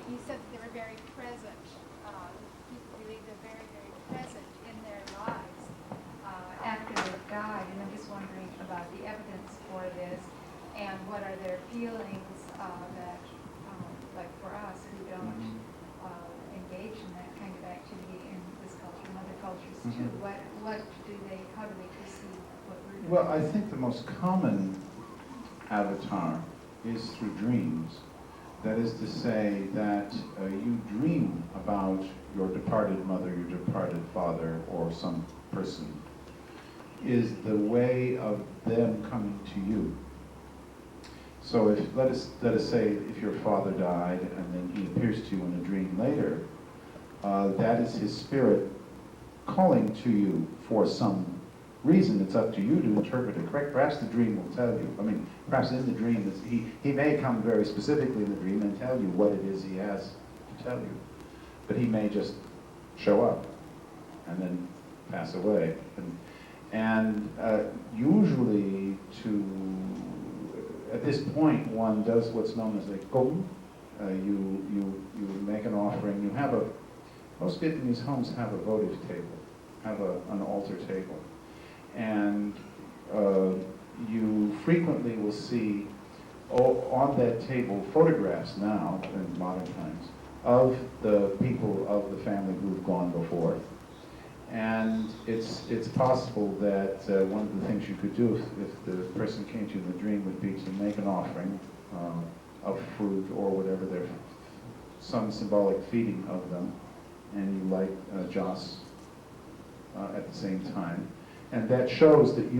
you said that they were very present. People believe they're very, very present in their lives after they've died. And I'm just wondering about the evidence for this and what are their feelings that, like for us who don't engage in that kind of activity in this culture and other cultures too, how do they perceive what we're doing? Well, I think the most common avatar is through dreams. That is to say that you dream about your departed mother, your departed father, or some person, is the way of them coming to you. So if let us say if your father died and then he appears to you in a dream later, that is his spirit calling to you for some reason. It's up to you to interpret it correct. Perhaps the dream will tell you. I mean, perhaps in the dream, he may come very specifically in the dream and tell you what it is he has to tell you. But he may just show up and then pass away. And usually at this point, one does what's known as a gong. You make an offering. Most Vietnamese homes have a votive table, have an altar table. And you frequently will see on that table photographs now, in modern times, of the people of the family who've gone before. And it's possible that one of the things you could do if the person came to you in the dream would be to make an offering of fruit or whatever, some symbolic feeding of them, and you light joss at the same time. And that shows that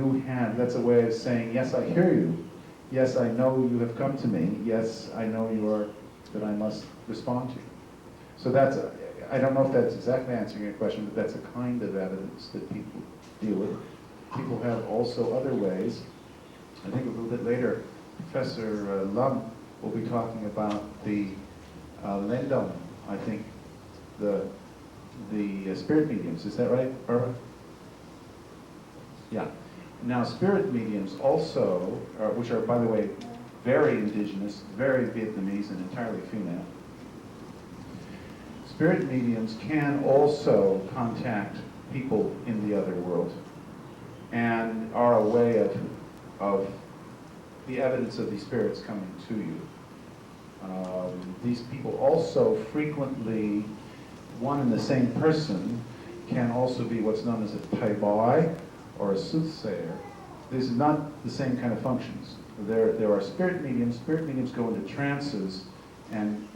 that's a way of saying, yes, I hear you. Yes, I know you have come to me. Yes, I know that I must respond to you. So I don't know if that's exactly answering your question, but that's a kind of evidence that people deal with. People have also other ways. I think a little bit later, Professor Lum will be talking about the Lendom, I think, the spirit mediums. Is that right, Barbara? Yeah. Now, spirit mediums also, which are, by the way, very indigenous, very Vietnamese, and entirely female. Spirit mediums can also contact people in the other world and are a way of the evidence of these spirits coming to you. These people also frequently, one and the same person, can also be what's known as a playboy or a soothsayer. These are not the same kind of functions. There are spirit mediums. Spirit mediums go into trances and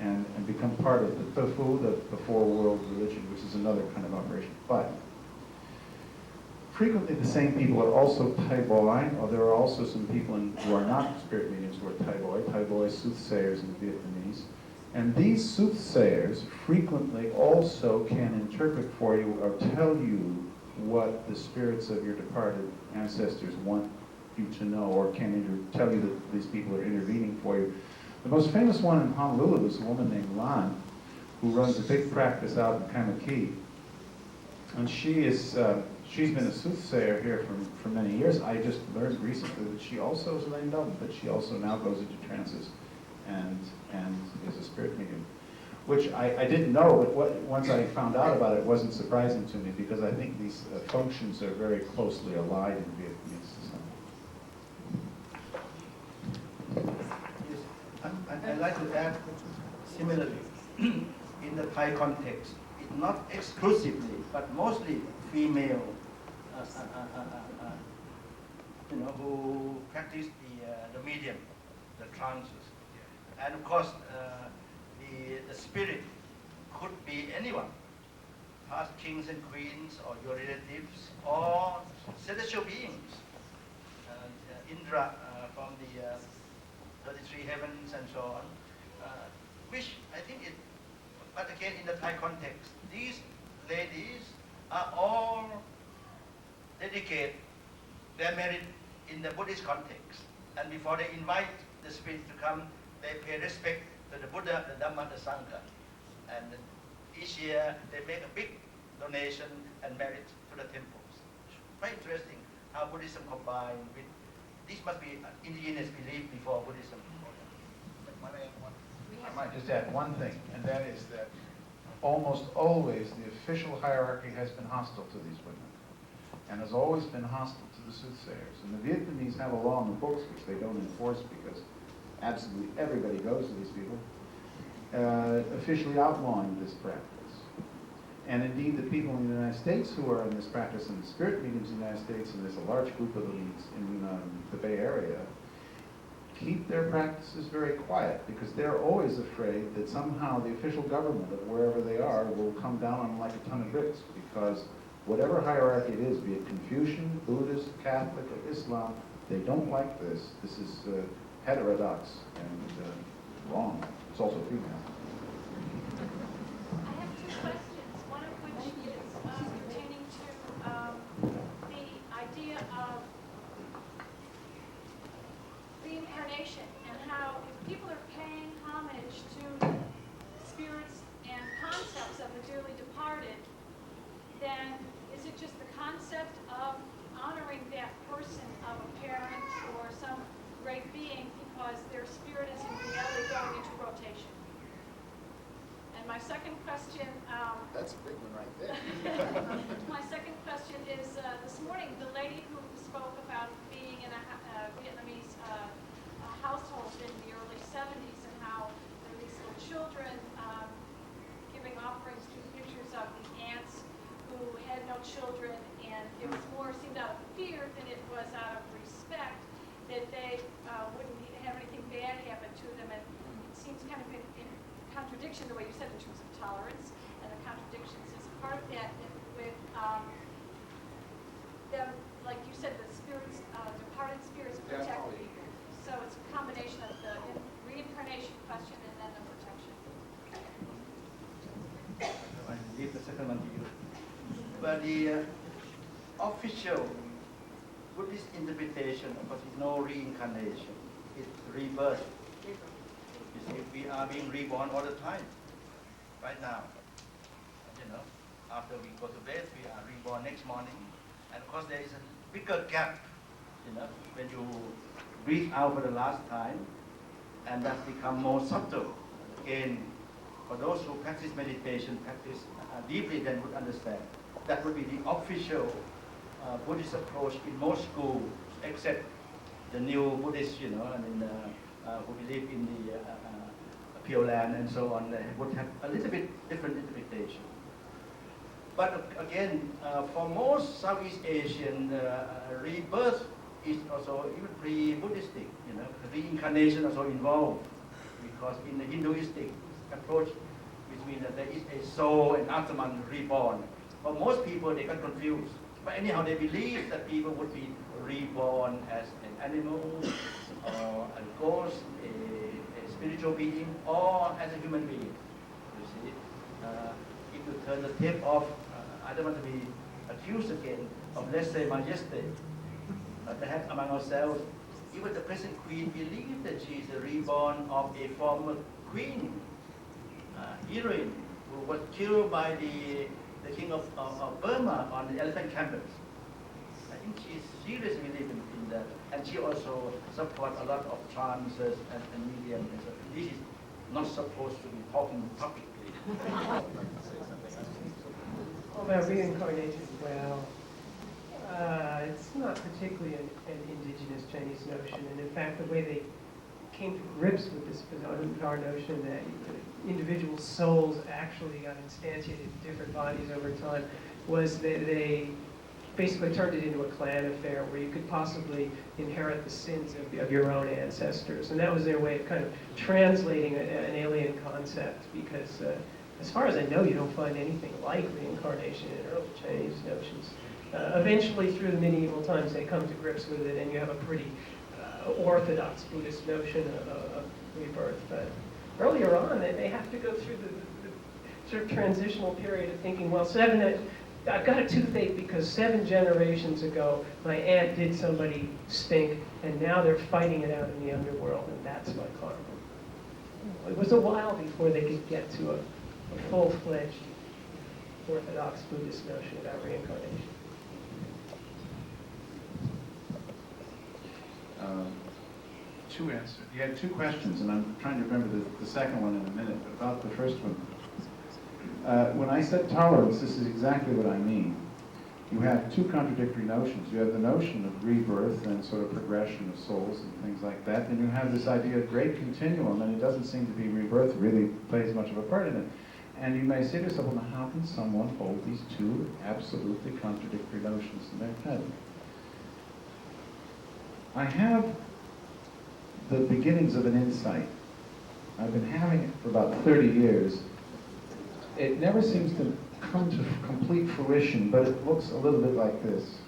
become part of the tofu, the four-world religion, which is another kind of operation. But frequently the same people are also playboy, or there are also some people who are not spirit mediums who are playboy. Playboy soothsayers in Vietnamese. And these soothsayers frequently also can interpret for you or tell you what the spirits of your departed ancestors want you to know, or can tell you that these people are intervening for you. The most famous one in Honolulu is a woman named Lan, who runs a big practice out in Kamaki. And she's been a soothsayer here for many years. I just learned recently that she also is laying down, but she also now goes into trances and is a spirit medium, which I didn't know, but once I found out about it, it wasn't surprising to me, because I think these functions are very closely allied in Vietnamese society. I'd like to add, similarly, in the Thai context, it's not exclusively, but mostly female, who practice the medium, the trances. And of course, the spirit could be anyone, past kings and queens, or your relatives, or celestial beings. Indra from the 33 heavens and so on, which I think but again in the Thai context, these ladies are all dedicate their merit in the Buddhist context. And before they invite the spirit to come, they pay respect to the Buddha, the Dhamma, the Sangha. And each year they make a big donation and merit to the temples. Quite interesting how Buddhism combined with, this must be indigenous belief before Buddhism. We I might just add one thing, and that is that almost always the official hierarchy has been hostile to these women, and has always been hostile to the soothsayers. And the Vietnamese have a law in the books, which they don't enforce because absolutely everybody goes to these people, officially outlawing this practice. And indeed, the people in the United States who are in this practice in the spirit mediums in the United States, and there's a large group of them in the Bay Area, keep their practices very quiet because they're always afraid that somehow the official government of wherever they are will come down on them like a ton of bricks, because whatever hierarchy it is, be it Confucian, Buddhist, Catholic, or Islam, they don't like this. This is heterodox and wrong. It's also female. I have two questions, one of which is pertaining to the idea of reincarnation and how if people are paying homage to spirits and concepts of the dearly departed, then is it just the concept of honoring that person of a parent or some great being because their spirit is in reality going into rotation? And my second question, That's a big one right there. my second question is, this morning, the lady who spoke about being in a Vietnamese household in the early 70s and how there were these little children giving offerings to pictures of the aunts who had no children, and it was more seemed out of fear than it was out of respect that they wouldn't have anything bad happen to them. And it seems kind of in contradiction the way you said in terms of tolerance, and the contradictions is part of that with them, like you said, the spirits, departed spirits protect people. So it's a combination of the reincarnation question and then the protection. I leave the second one to you. But the official Buddhist interpretation, of course, is no reincarnation. It's rebirth. You see, we are being reborn all the time, right now. You know, after we go to bed, we are reborn next morning. And of course, there is a bigger gap, you know, when you breathe out for the last time, and that become more subtle. Again, for those who practice meditation, practice deeply, then would understand. That would be the official Buddhist approach in most schools, except the new Buddhists, you know, I mean, who believe in the Pure Land and so on, they would have a little bit different interpretation. But again, for most Southeast Asian, rebirth is also even pre-Buddhistic, you know, reincarnation also involved, because in the Hinduistic approach, which means that there is a soul and Atman reborn. For most people, they got confused. But anyhow, they believe that people would be reborn as an animal, or a ghost, a spiritual being, or as a human being. You see, if you turn the tape off, I don't want to be accused again of, let's say, majesty. Perhaps among ourselves, even the present queen believed that she is the reborn of a former queen, heroine, who was killed by the king of Burma on the elephant campus. I think she seriously believed in that, and she also supports a lot of trances and mediums. So this is not supposed to be talking publicly. About reincarnation, well, it's not particularly an indigenous Chinese notion, and in fact, the way they came to grips with this bizarre notion that individual souls actually got instantiated in different bodies over time was that they basically turned it into a clan affair where you could possibly inherit the sins of your own ancestors. And that was their way of kind of translating an alien concept, because as far as I know, you don't find anything like reincarnation in early Chinese notions. Eventually, through the medieval times, they come to grips with it, and you have a pretty orthodox Buddhist notion of rebirth. But earlier on, they have to go through the sort of transitional period of thinking, well, I've got a toothache because 7 generations ago, my aunt did somebody stink, and now they're fighting it out in the underworld, and that's my karma. It was a while before they could get to a full-fledged orthodox Buddhist notion about reincarnation. two answers. You had two questions, and I'm trying to remember the second one in a minute, but about the first one. When I said tolerance, this is exactly what I mean. You have two contradictory notions. You have the notion of rebirth and sort of progression of souls and things like that, and you have this idea of great continuum, and it doesn't seem to be rebirth really plays much of a part in it. And you may say to yourself, well, how can someone hold these two absolutely contradictory notions in their head? I have the beginnings of an insight. I've been having it for about 30 years. It never seems to come to complete fruition, but it looks a little bit like this.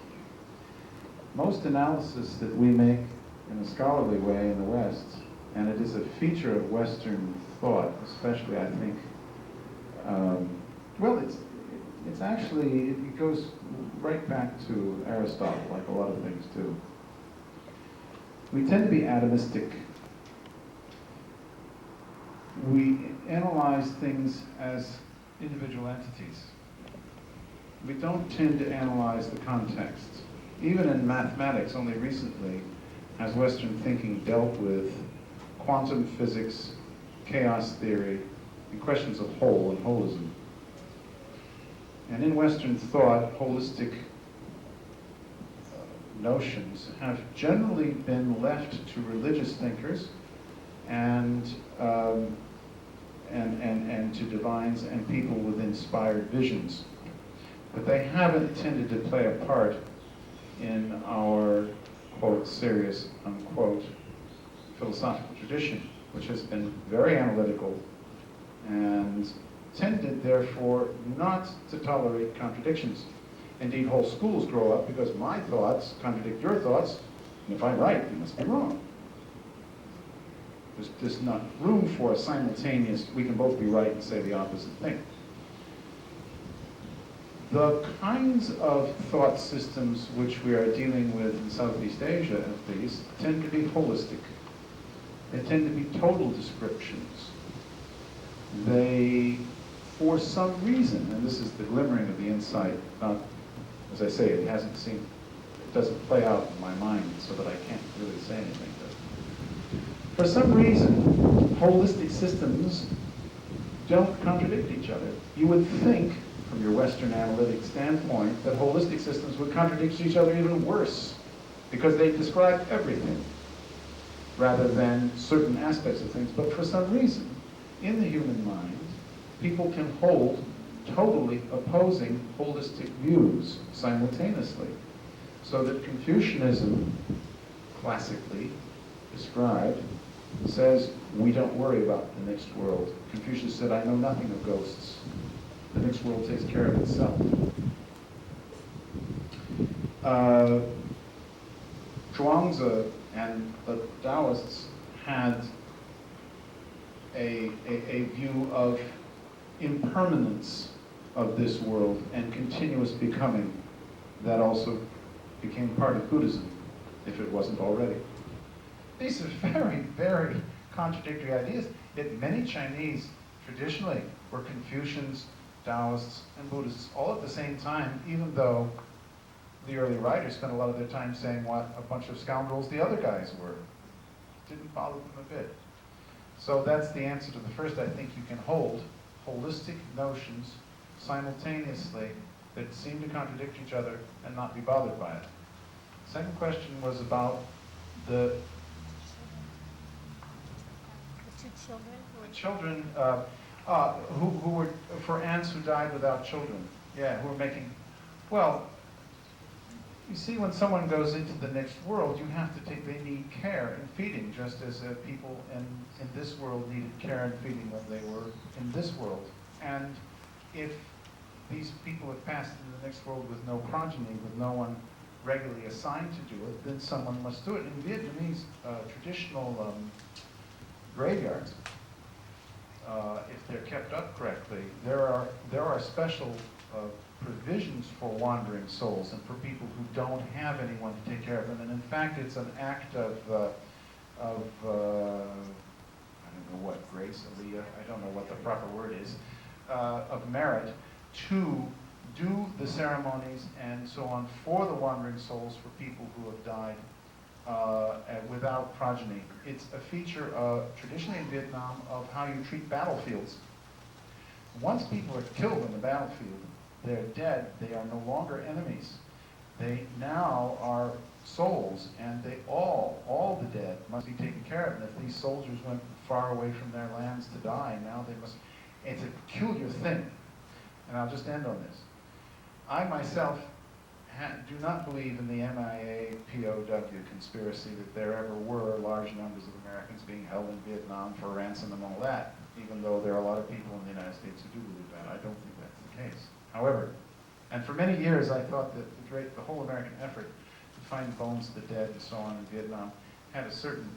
Most analysis that we make in a scholarly way in the West, and it is a feature of Western thought, especially, I think, well, it's actually, it goes right back to Aristotle, like a lot of things do. We tend to be atomistic. We analyze things as individual entities. We don't tend to analyze the context. Even in mathematics, only recently has Western thinking dealt with quantum physics, chaos theory, and questions of whole and holism. And in Western thought, holistic notions have generally been left to religious thinkers and to divines and people with inspired visions. But they haven't tended to play a part in our, quote, serious, unquote, philosophical tradition, which has been very analytical and tended, therefore, not to tolerate contradictions. Indeed, whole schools grow up because my thoughts contradict your thoughts, and if I'm right, you must be wrong. There's not room for a simultaneous, we can both be right and say the opposite thing. The kinds of thought systems which we are dealing with in Southeast Asia, at least, tend to be holistic. They tend to be total descriptions. They, for some reason, and this is the glimmering of the insight, not, as I say, it doesn't play out in my mind so that I can't really say anything. For some reason, holistic systems don't contradict each other. You would think, from your Western analytic standpoint, that holistic systems would contradict each other even worse, because they describe everything, rather than certain aspects of things. But for some reason, in the human mind, people can hold totally opposing holistic views simultaneously. So that Confucianism, classically described, says, we don't worry about the next world. Confucius said, I know nothing of ghosts. The next world takes care of itself. Zhuangzi and the Taoists had a view of impermanence of this world and continuous becoming that also became part of Buddhism, if it wasn't already. These are very, very contradictory ideas. Yet many Chinese traditionally were Confucians, Taoists, and Buddhists all at the same time, even though the early writers spent a lot of their time saying what a bunch of scoundrels the other guys were. It didn't bother them a bit. So that's the answer to the first. I think you can hold holistic notions simultaneously that seem to contradict each other and not be bothered by it. Second question was about the children who were, for ants who died without children. Yeah, who were making, well, you see, when someone goes into the next world, you have to take, they need care and feeding, just as people in this world needed care and feeding when they were in this world. And if these people have passed into the next world with no progeny, with no one regularly assigned to do it, then someone must do it. In Vietnamese traditional graveyards, if they're kept up correctly, there are special provisions for wandering souls and for people who don't have anyone to take care of them. And in fact, it's an act of I don't know what, grace, aliyah, I don't know what the proper word is, of merit to do the ceremonies and so on for the wandering souls, for people who have died and without progeny. It's a feature, traditionally in Vietnam, of how you treat battlefields. Once people are killed on the battlefield, they're dead, they are no longer enemies. They now are souls, and they all the dead must be taken care of. And if these soldiers went far away from their lands to die, now they must, it's a peculiar thing. And I'll just end on this. I myself do not believe in the MIA POW conspiracy that there ever were large numbers of Americans being held in Vietnam for ransom and all that, even though there are a lot of people in the United States who do believe that. I don't think that's the case. However, and for many years I thought that the whole American effort to find the bones of the dead and so on in Vietnam had a certain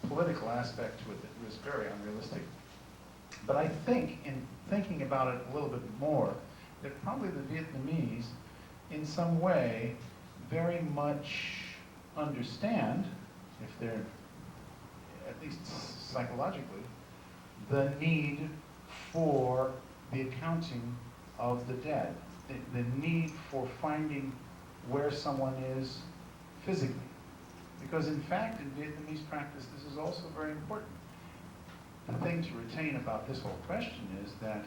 political aspect to it that was very unrealistic. But I think, in thinking about it a little bit more, that probably the Vietnamese, in some way, very much understand, if they're, at least psychologically, the need for the accounting of the dead, the need for finding where someone is physically. Because in fact, in Vietnamese practice, this is also very important. The thing to retain about this whole question is that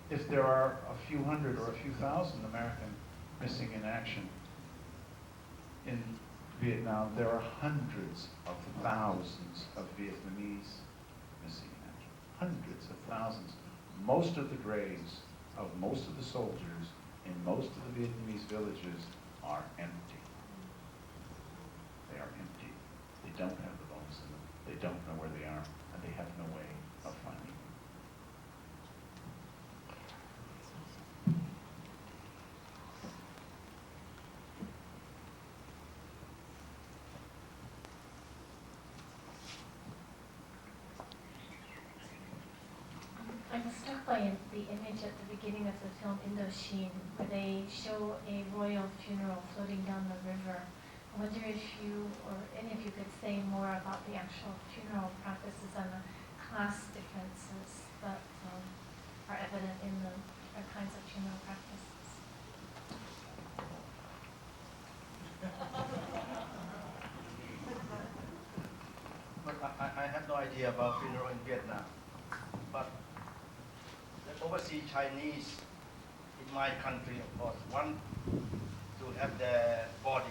if there are a few hundred or a few thousand American missing in action in Vietnam, there are hundreds of thousands of Vietnamese missing in action. Hundreds of thousands. Most of the graves of most of the soldiers in most of the Vietnamese villages are empty. They are empty. They don't have the bones in them. They don't know where they are, and they have no way of finding them. I'm struck by the image at the beginning of the film Indochine, where they show a royal funeral floating down the river. I wonder if you, or any of you, could say more about the actual funeral practices and the class differences that are evident in the kinds of funeral practices. But I have no idea about funeral in Vietnam. But the overseas Chinese in my country, of course, want to have their body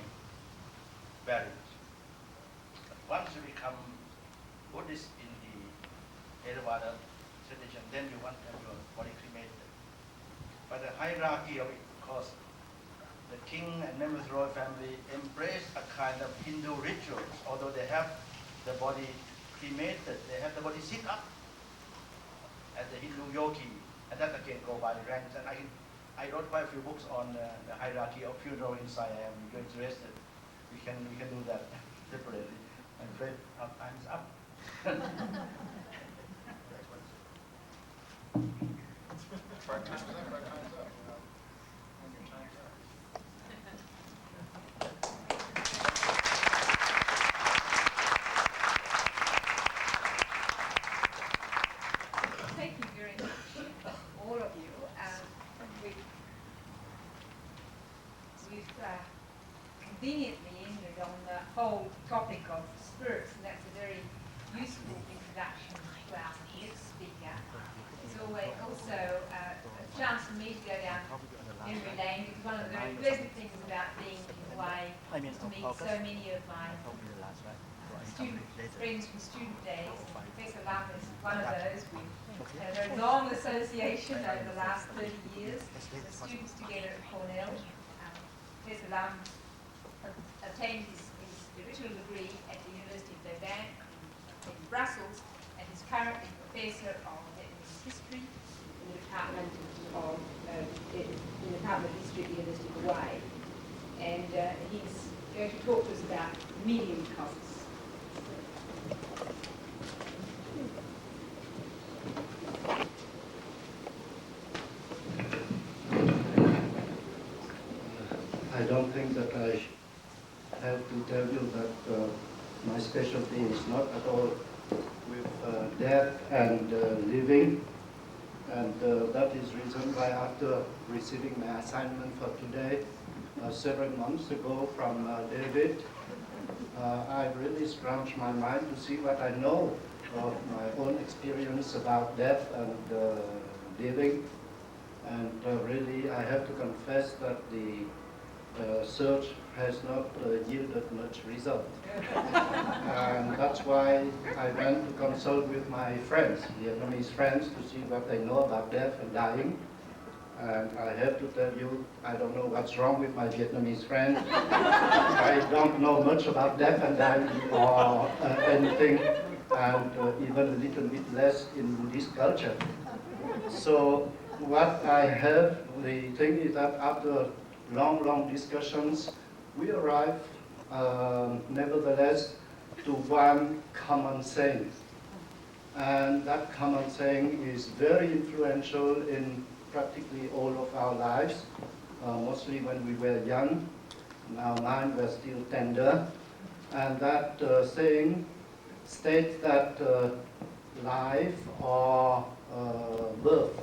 buried. But once you become Buddhist in the Theravada tradition, then you want to have your body cremated. But the hierarchy of it, of course, the king and members of the royal family embrace a kind of Hindu rituals. Although they have the body cremated, they have the body sit up as the Hindu yogi, and that again go by ranks. And I wrote quite a few books on the hierarchy of funeral in Siam. If you're interested, we can do that separately. I'm afraid our time's up. Thank you very much, all of you. We've conveniently ended on the whole topic of spirits, and that's a very useful introduction to our guest speaker. It's always also a chance for me to go down memory lane, because one of the very pleasant things about being in Hawaii is to meet so many of my student friends from student days. Professor Lam is one of those. We've had a very long association over the last 30 years. The students together at Cornell. Professor Lam attained his original degree at the University of Lausanne in Brussels, and is currently Professor of Vietnamese History in the Department of History at the University of Hawaii. And he's going to talk to us about medium costs. I don't think that I have to tell you that my specialty is not at all with death and living, and that is reason why after receiving my assignment for today several months ago from David, I really scrounged my mind to see what I know of my own experience about death and living. And really, I have to confess that the search has not yielded much result. And that's why I went to consult with my friends, Vietnamese friends, to see what they know about death and dying. And I have to tell you, I don't know what's wrong with my Vietnamese friends. I don't know much about death and dying or anything, and even a little bit less in this culture. So what I have, the thing is that after long discussions, we arrive nevertheless to one common saying. And that common saying is very influential in practically all of our lives, mostly when we were young, and our mind was still tender. And that saying states that life or birth,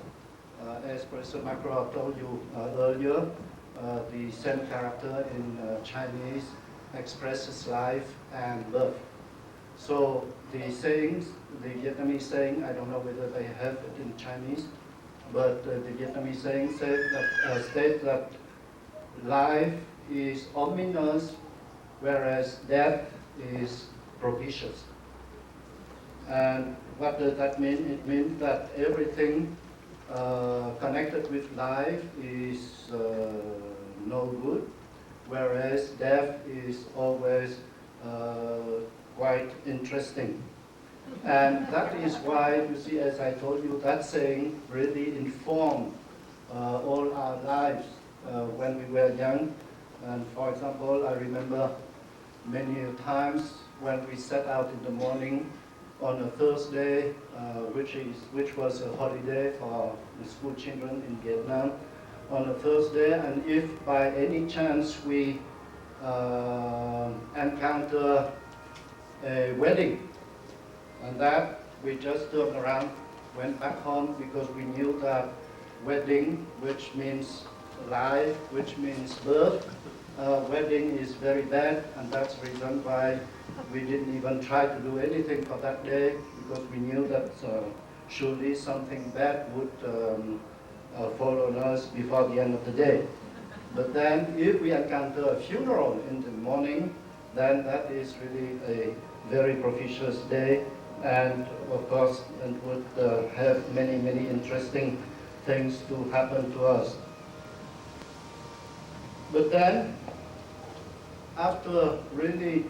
as Professor Macro told you earlier, the same character in Chinese expresses life and birth. So the sayings, the Vietnamese saying, I don't know whether they have it in Chinese, but the Vietnamese saying states that life is ominous, whereas death is propitious. And what does that mean? It means that everything connected with life is no good, whereas death is always quite interesting. And that is why, you see, as I told you, that saying really informed all our lives when we were young. And for example, I remember many times when we set out in the morning on a Thursday, which was a holiday for the school children in Vietnam, on a Thursday, and if by any chance we encounter a wedding, and that we just turned around, went back home, because we knew that wedding, which means life, which means birth, wedding is very bad, and that's the reason why we didn't even try to do anything for that day, because we knew that surely something bad would follow us before the end of the day. But then if we encounter a funeral in the morning, then that is really a very propitious day, and of course it would have many interesting things to happen to us. But then, after really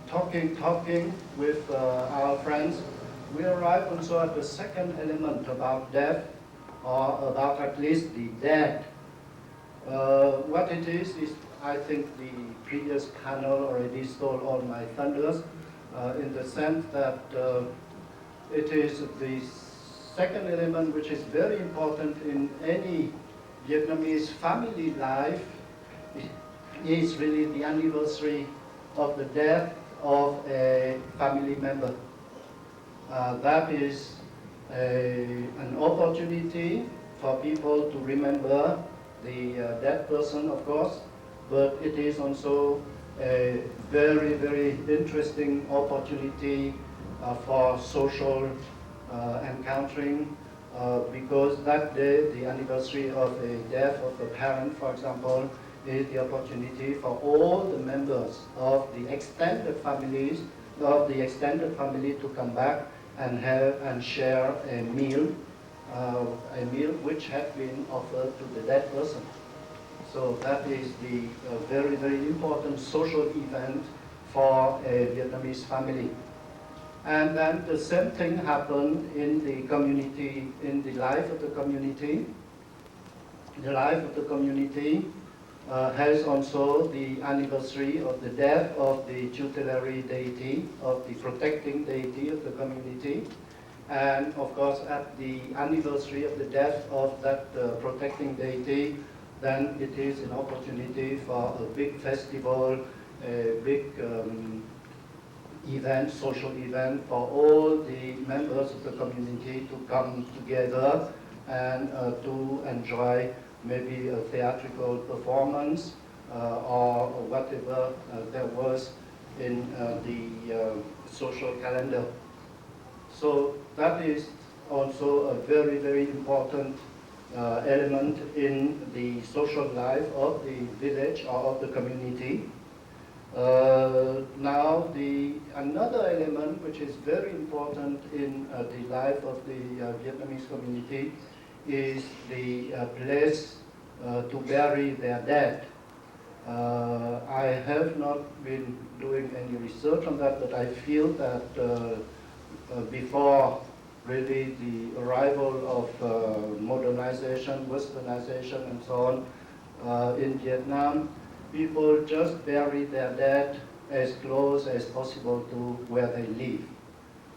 talking with our friends, we arrive also at the second element about death, or about at least the dead. What it is I think the previous panel already stole all my thunders, in the sense that it is the second element which is very important in any Vietnamese family life, is really the anniversary of the death of a family member. That is an opportunity for people to remember the dead person, of course, but it is also a very interesting opportunity for social encountering, because that day, the anniversary of a death of a parent, for example, is the opportunity for all the members of the extended family to come back and have and share a meal which had been offered to the dead person. So that is the very important social event for a Vietnamese family. And then the same thing happened in the community, in the life of the community. The life of the community has also the anniversary of the death of the tutelary deity, of the protecting deity of the community. And of course, at the anniversary of the death of that protecting deity, then it is an opportunity for a big festival, a big event, social event for all the members of the community to come together and to enjoy maybe a theatrical performance or whatever there was in the social calendar. So that is also a very, very important element in the social life of the village or of the community. Now, another element which is very important in the life of the Vietnamese community is the place to bury their dead. I have not been doing any research on that, but I feel that before really the arrival of modernization, westernization, and so on in Vietnam, people just bury their dead as close as possible to where they live.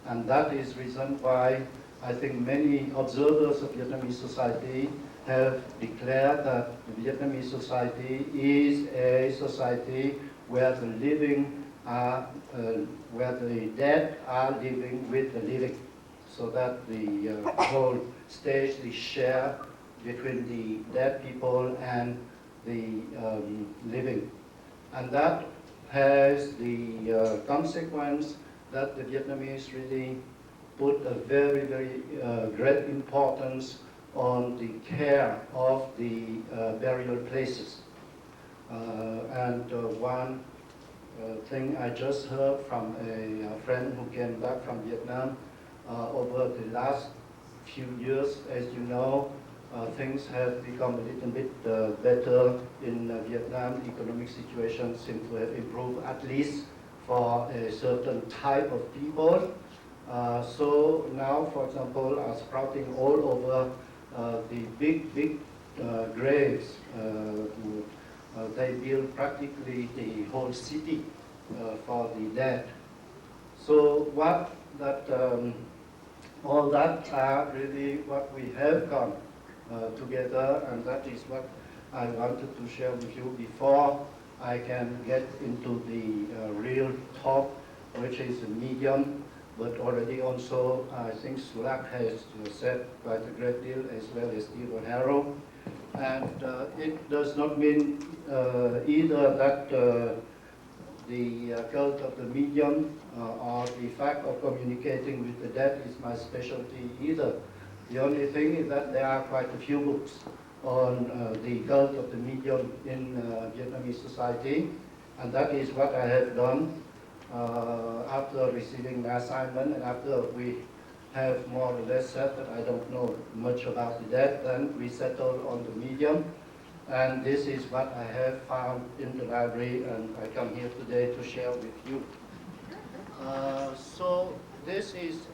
And that is the reason why I think many observers of Vietnamese society have declared that the Vietnamese society is a society where the living are, where the dead are living with the living, so that the whole stage is shared between the dead people and the living. And that has the consequence that the Vietnamese really put a very, very great importance on the care of the burial places. One thing I just heard from a friend who came back from Vietnam, over the last few years, as you know, things have become a little bit better in Vietnam. The economic situation seems to have improved, at least for a certain type of people. So now, for example, are sprouting all over the big graves. They build practically the whole city for the dead. So all that are really what we have come together, and that is what I wanted to share with you before I can get into the real talk, which is a medium, but already also I think Sulak has said quite a great deal, as well as Stephen Harrow. And it does not mean either that the cult of the medium or the fact of communicating with the dead is my specialty either. The only thing is that there are quite a few books on the cult of the medium in Vietnamese society, and that is what I have done after receiving the assignment, and after we have more or less said that I don't know much about the dead, then we settled on the medium. And this is what I have found in the library, and I come here today to share with you. So this is,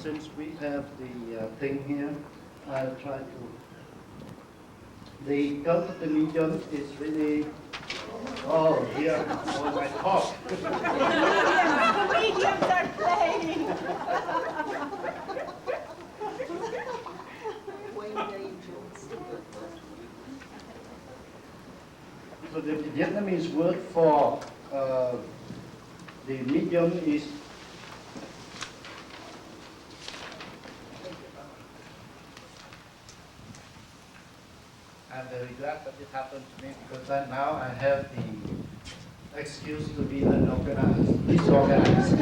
since we have the thing here, I'll try to. The cult of the medium is really, oh, here, all my talk. The mediums are playing. So the Vietnamese word for the medium is I'm very glad that it happened to me, because then now I have the excuse to be unorganized, disorganized.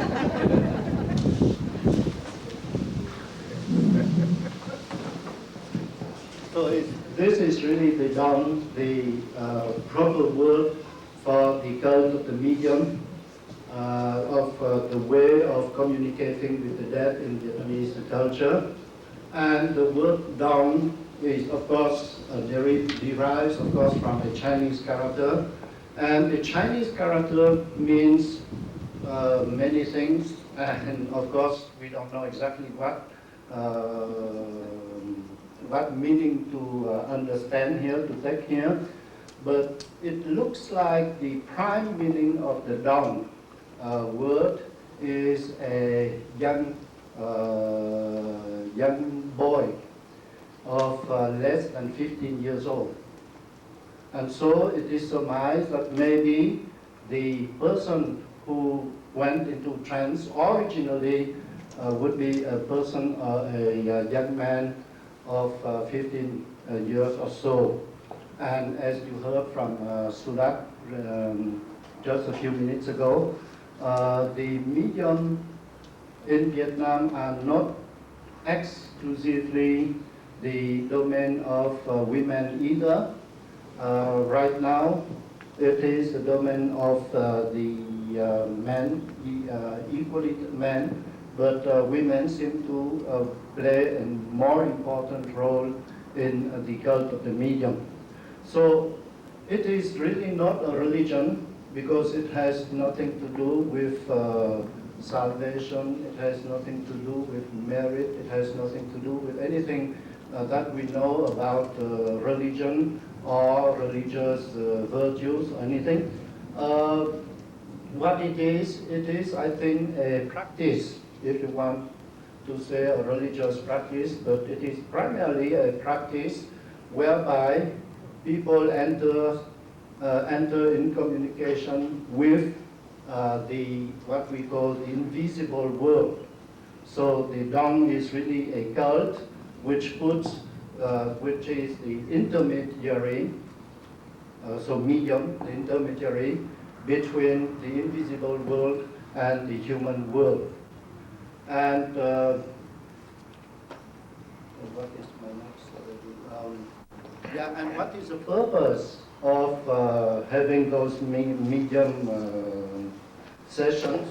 So this is really the proper word for the cult of the medium, of the way of communicating with the dead in Vietnamese culture. And the word down is, of course, derives, of course, from a Chinese character. And the Chinese character means many things, and of course, we don't know exactly what meaning to understand here, to take here, but it looks like the prime meaning of the down word is a young boy of less than 15 years old. And so it is surmised that maybe the person who went into trance originally would be a person, a young man of 15 years or so. And as you heard from Sulak, just a few minutes ago, the medium in Vietnam are not exclusively the domain of women either. Right now, it is the domain of the men, equally men, but women seem to play a more important role in the cult of the medium. So it is really not a religion because it has nothing to do with salvation, it has nothing to do with merit, it has nothing to do with anything that we know about religion or religious virtues or anything. What it is, I think, a practice, if you want to say a religious practice, but it is primarily a practice whereby people enter in communication with what we call the invisible world. So the Dong is really a cult which is the intermediary, so medium, the intermediary between the invisible world and the human world. And what is my next slide? Yeah, and what is the purpose of having those medium sessions?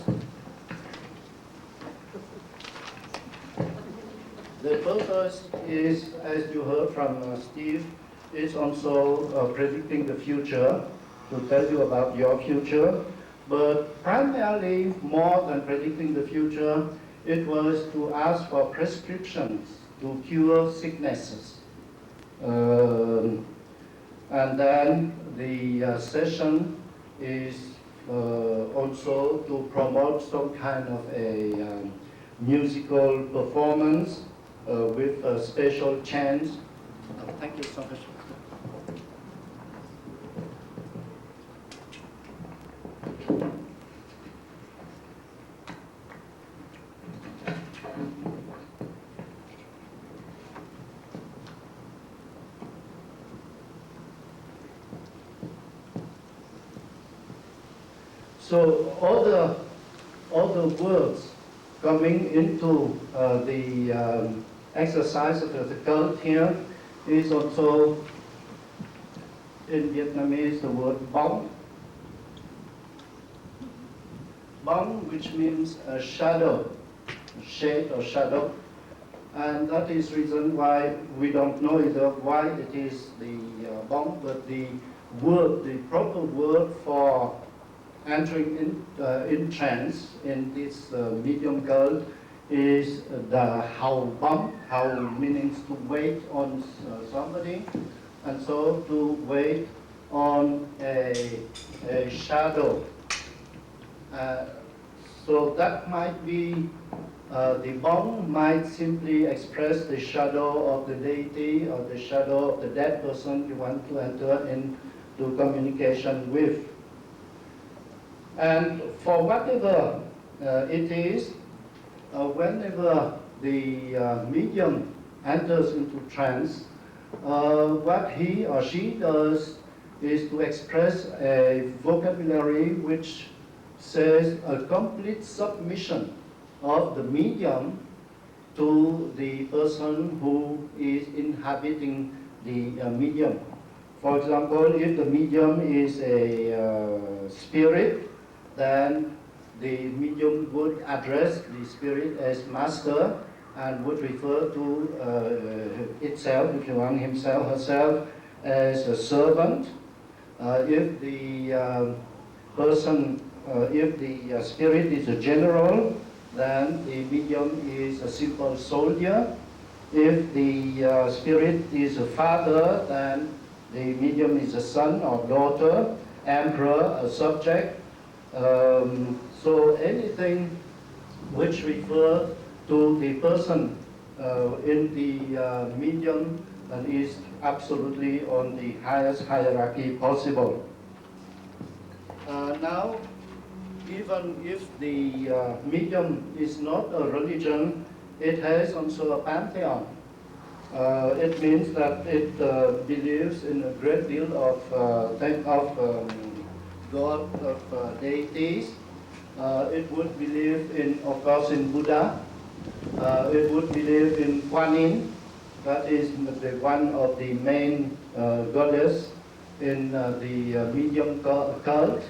The purpose is, as you heard from Steve, is also predicting the future, to tell you about your future. But primarily, more than predicting the future, it was to ask for prescriptions to cure sicknesses. And then the session is also to promote some kind of a musical performance with a special chants. Thank you so much. So all the words coming into the exercise of the cult here is also in Vietnamese the word bóng. Bóng, which means a shadow, a shade or shadow. And that is reason why we don't know either why it is the bóng, but the word, the proper word for entering in trance in this medium cult is the hào bóng. Hào means to wait on somebody, and so to wait on a shadow. So that might be, the bóng might simply express the shadow of the deity or the shadow of the dead person you want to enter into communication with. And for whatever it is, whenever the medium enters into trance, what he or she does is to express a vocabulary which says a complete submission of the medium to the person who is inhabiting the medium. For example, if the medium is a spirit, then the medium would address the spirit as master and would refer to itself, if you want, himself, herself, as a servant. If the if the spirit is a general, then the medium is a simple soldier. If the spirit is a father, then the medium is a son or daughter, emperor, a subject. So anything which refers to the person in the medium and is absolutely on the highest hierarchy possible. Now, even if the medium is not a religion, it has also a pantheon. It means that it believes in a great deal of god of deities. It would believe in, of course, in Buddha. It would believe in Kuan Yin. That is one of the main goddess in the medium cult.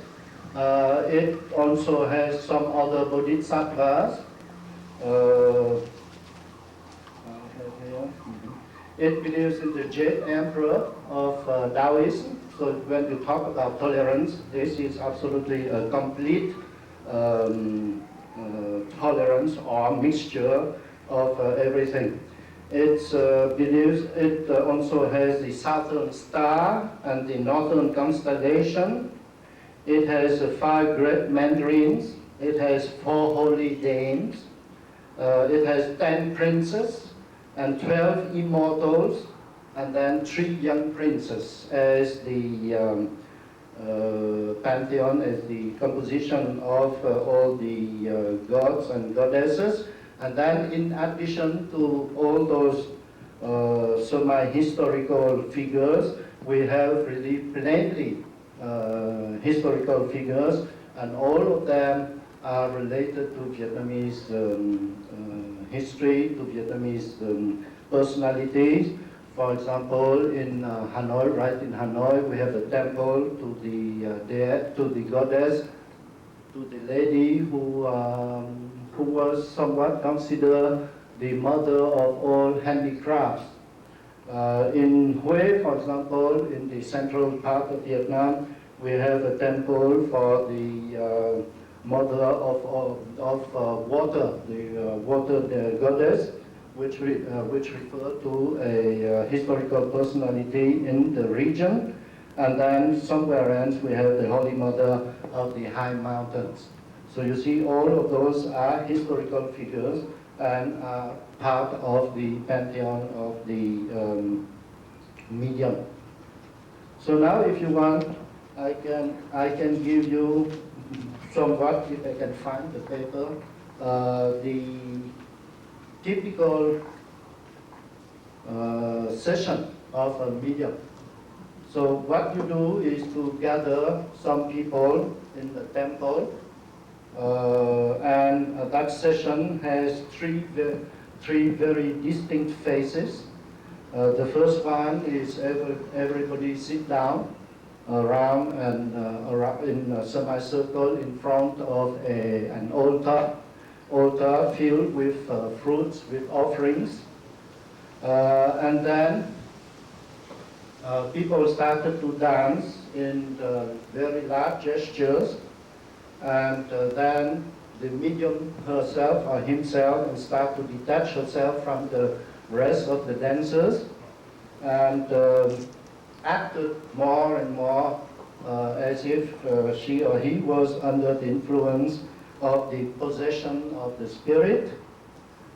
It also has some other bodhisattvas. It believes in the Jade Emperor of Taoism. So when you talk about tolerance, this is absolutely a complete tolerance or mixture of everything. It believes it also has the southern star and the northern constellation. It has 5 great mandarins. It has 4 holy dames. It has 10 princes and 12 immortals, and then 3 young princes as the pantheon, as the composition of all the gods and goddesses. And then in addition to all those semi-historical figures, we have really plenty historical figures, and all of them are related to Vietnamese history, to Vietnamese personalities. For example, in Hanoi, right in Hanoi, we have a temple to the goddess, to the lady who was somewhat considered the mother of all handicrafts. In Hue, for example, in the central part of Vietnam, we have a temple for the mother of water, the water goddess, which refer to a historical personality in the region. And then somewhere else we have the Holy Mother of the high mountains. So you see, all of those are historical figures and are part of the pantheon of the medium. So now, if you want, I can give you somewhat, if I can find the paper, the typical session of a medium. So what you do is to gather some people in the temple, and that session has three very distinct phases. The first one is everybody sit down around and in a semicircle in front of an altar filled with fruits, with offerings, and then people started to dance in very large gestures, and then the medium herself or himself and start to detach herself from the rest of the dancers, and acted more and more as if she or he was under the influence of the possession of the spirit.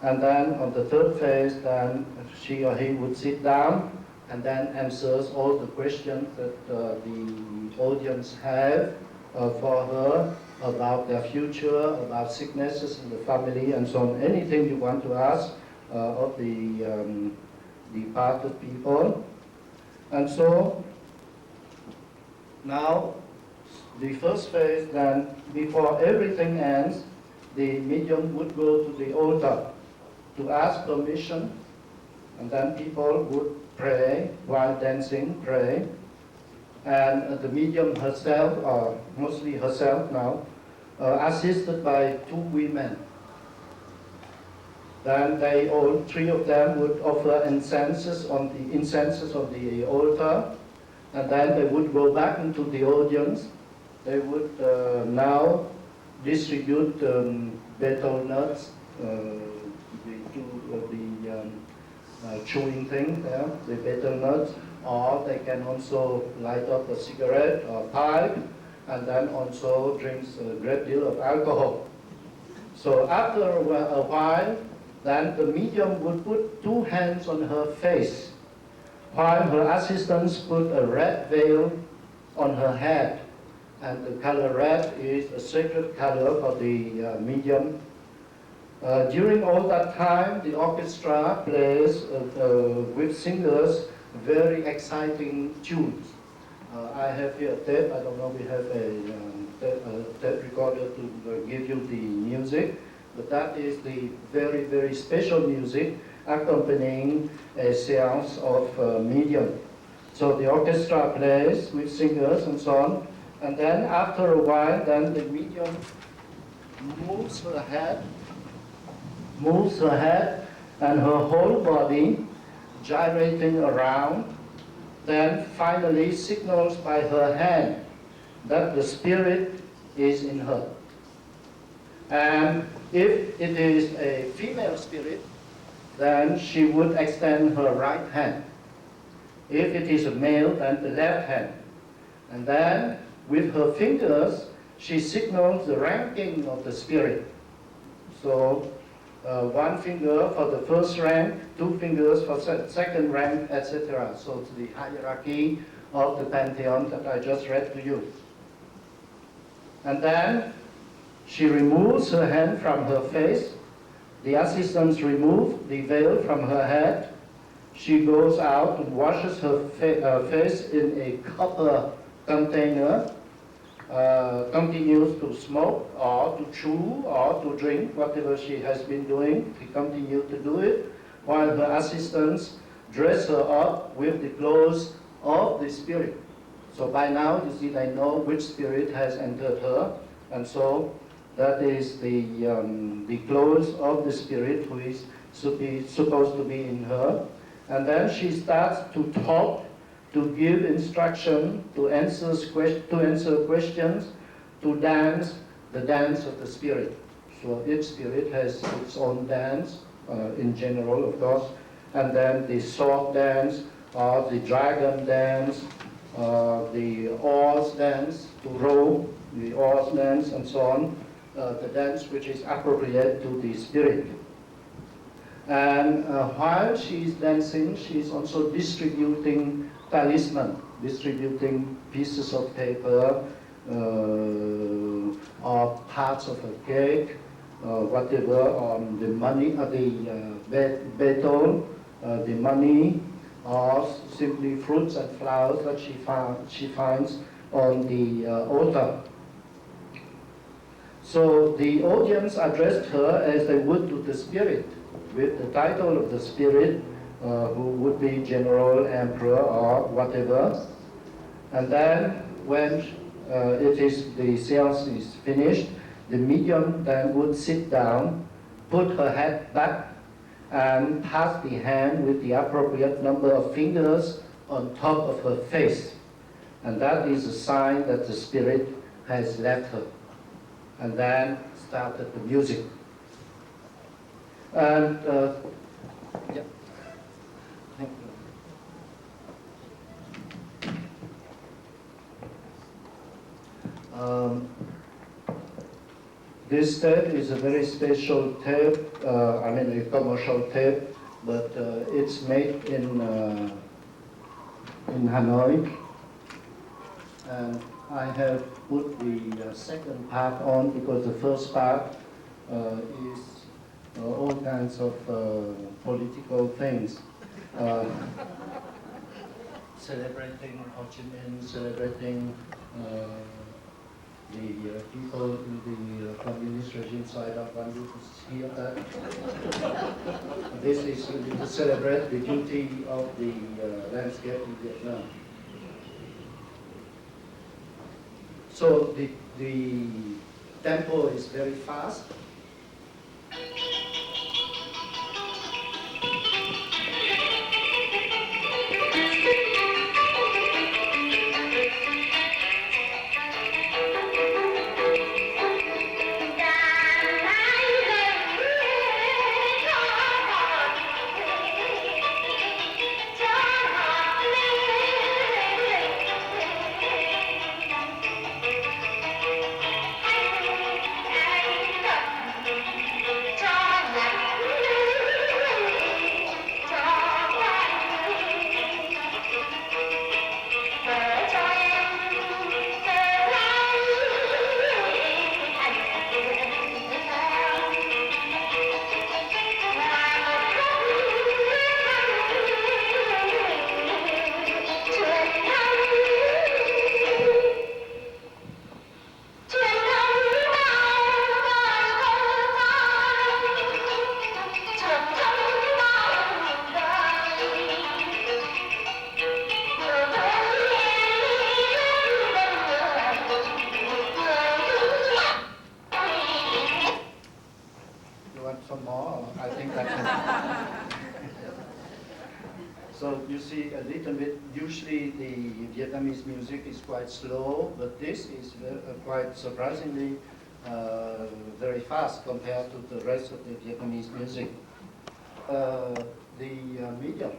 And then on the third phase, then she or he would sit down and then answers all the questions that the audience have for her about their future, about sicknesses in the family, and so on. Anything you want to ask of the departed people. And so now the first phase, then before everything ends, the medium would go to the altar to ask permission, and then people would pray while dancing, pray. And the medium herself, or mostly herself now, assisted by 2 women. Then they all, 3 of them would offer incenses on the altar, and then they would go back into the audience. They would now distribute betel nuts, the chewing thing there, the betel nuts, or they can also light up a cigarette or pipe, and then also drinks a great deal of alcohol. So after a while, then the medium would put 2 hands on her face, while her assistants put a red veil on her head. And the color red is a sacred color for the medium. During all that time, the orchestra plays with singers very exciting tunes. I have here a tape. I don't know, we have a tape recorder to give you the music, but that is the very, very special music accompanying a seance of medium. So the orchestra plays with singers and so on, and then after a while, then the medium moves her head and her whole body gyrating around, then finally signals by her hand that the spirit is in her. And if it is a female spirit, then she would extend her right hand. If it is a male, then the left hand. And then with her fingers, she signals the ranking of the spirit. So one finger for the first rank, two fingers for second rank, etc. So it's the hierarchy of the pantheon that I just read to you. And then she removes her hand from her face. The assistants remove the veil from her head. She goes out and washes her face in a copper container, continues to smoke or to chew or to drink, whatever she has been doing. She continues to do it, while her assistants dress her up with the clothes of the spirit. So by now, you see, they know which spirit has entered her, and so that is the clothes of the spirit who is supposed to be in her. And then she starts to talk, to give instruction, to answer questions, to dance the dance of the spirit. So each spirit has its own dance, in general, of course. And then the sword dance, or the dragon dance, the oars dance, to row, the oars dance, and so on. The dance which is appropriate to the spirit. And while she's dancing, she's also distributing talisman, distributing pieces of paper or parts of a cake, whatever, on the money, the beton, the money, or simply fruits and flowers that she finds on the altar. So the audience addressed her as they would to the spirit, with the title of the spirit, who would be general, emperor, or whatever. And then when the seance is finished, the medium then would sit down, put her head back, and pass the hand with the appropriate number of fingers on top of her face. And that is a sign that the spirit has left her. And then started the music. And yeah, thank you. This tape is a very special tape. I mean, a commercial tape, but it's made in Hanoi, and I have put the second part on because the first part is all kinds of political things. Celebrating Ho Chi Minh, celebrating the people in the communist regime, so I don't want you to hear that. This is to celebrate the beauty of the landscape in Vietnam. So the tempo is very fast. you see a little bit, usually the Vietnamese music is quite slow, but this is quite surprisingly very fast compared to the rest of the Vietnamese music. The medium.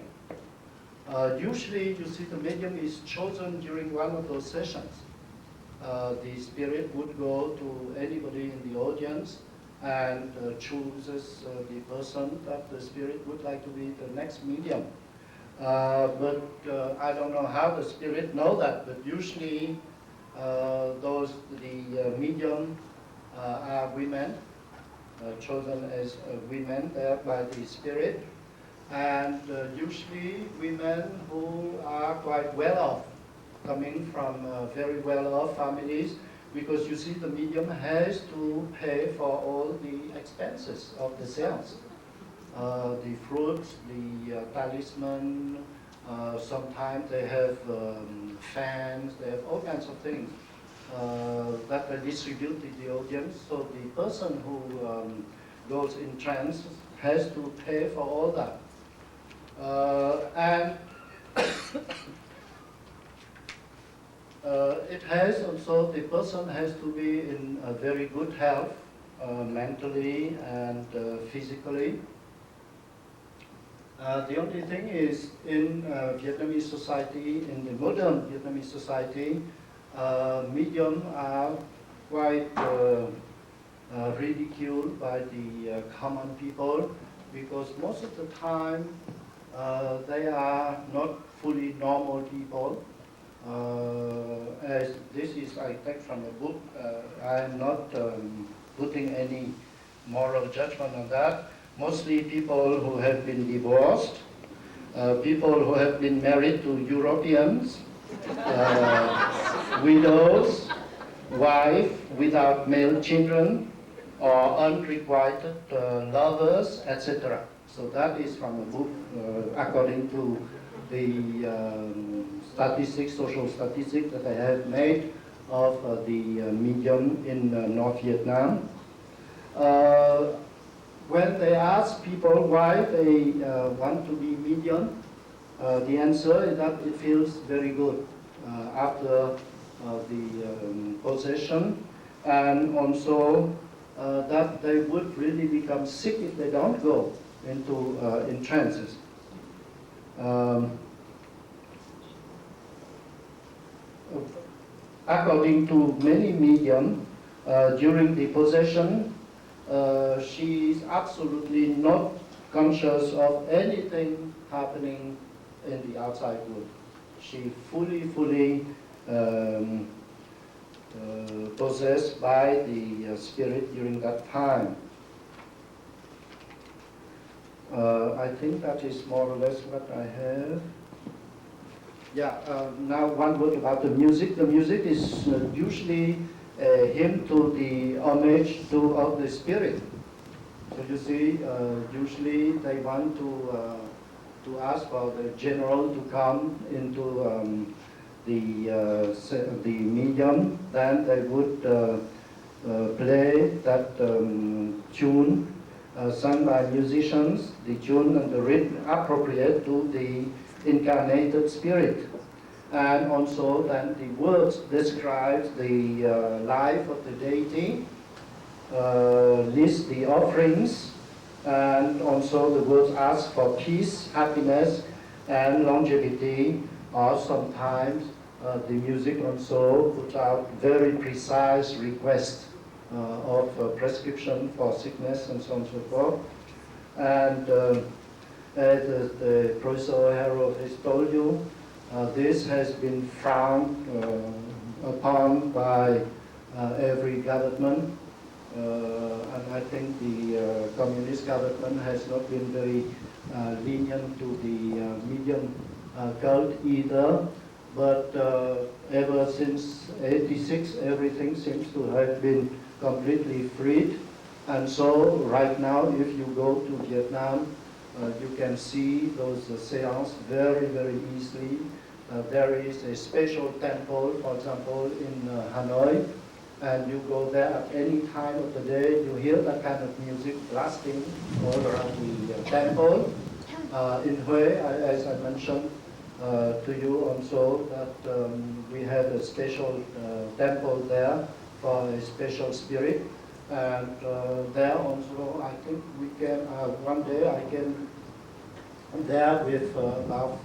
Usually you see the medium is chosen during one of those sessions. The spirit would go to anybody in the audience and chooses the person that the spirit would like to be the next medium. But I don't know how the spirit know that, but usually the medium are women, chosen as women there by the spirit, and usually women who are quite well off, coming from very well off families, because you see the medium has to pay for all the expenses of the seance. The fruits, the talisman, sometimes they have fans, they have all kinds of things that they distribute to the audience. So the person who goes in trance has to pay for all that. And it has also, the person has to be in a very good health, mentally and physically. The only thing is, in Vietnamese society, in the modern Vietnamese society, medium are quite ridiculed by the common people, because most of the time they are not fully normal people. As this is, I take from a book, I am not putting any moral judgment on that. Mostly people who have been divorced, people who have been married to Europeans, widows, wife without male children, or unrequited lovers, etc. So that is from a book according to the statistics, social statistics that I have made of the medium in North Vietnam. When they ask people why they want to be medium, the answer is that it feels very good after the possession, and also that they would really become sick if they don't go into in trances. According to many medium, during the possession, she is absolutely not conscious of anything happening in the outside world. She fully possessed by the spirit during that time. I think that is more or less what I have. Yeah, now one word about the music. The music is usually a hymn to the homage of the spirit. So you see, usually they want to ask for the general to come into the medium. Then they would play that tune sung by musicians, the tune and the rhythm appropriate to the incarnated spirit. And also then the words describe the life of the deity, list the offerings, and also the words ask for peace, happiness, and longevity, or sometimes the music also puts out very precise requests of prescription for sickness and so on and so forth. And as the Professor Harold has told you, this has been frowned upon by every government, and I think the communist government has not been very lenient to the medium cult either. But ever since '86, everything seems to have been completely freed. And so right now, if you go to Vietnam, you can see those seances very easily. There is a special temple, for example, in Hanoi, and you go there at any time of the day, you hear that kind of music blasting all around the temple. In Hue, as I mentioned, to you also that we had a special temple there for a special spirit. And there also, I think we can, one day I came there with about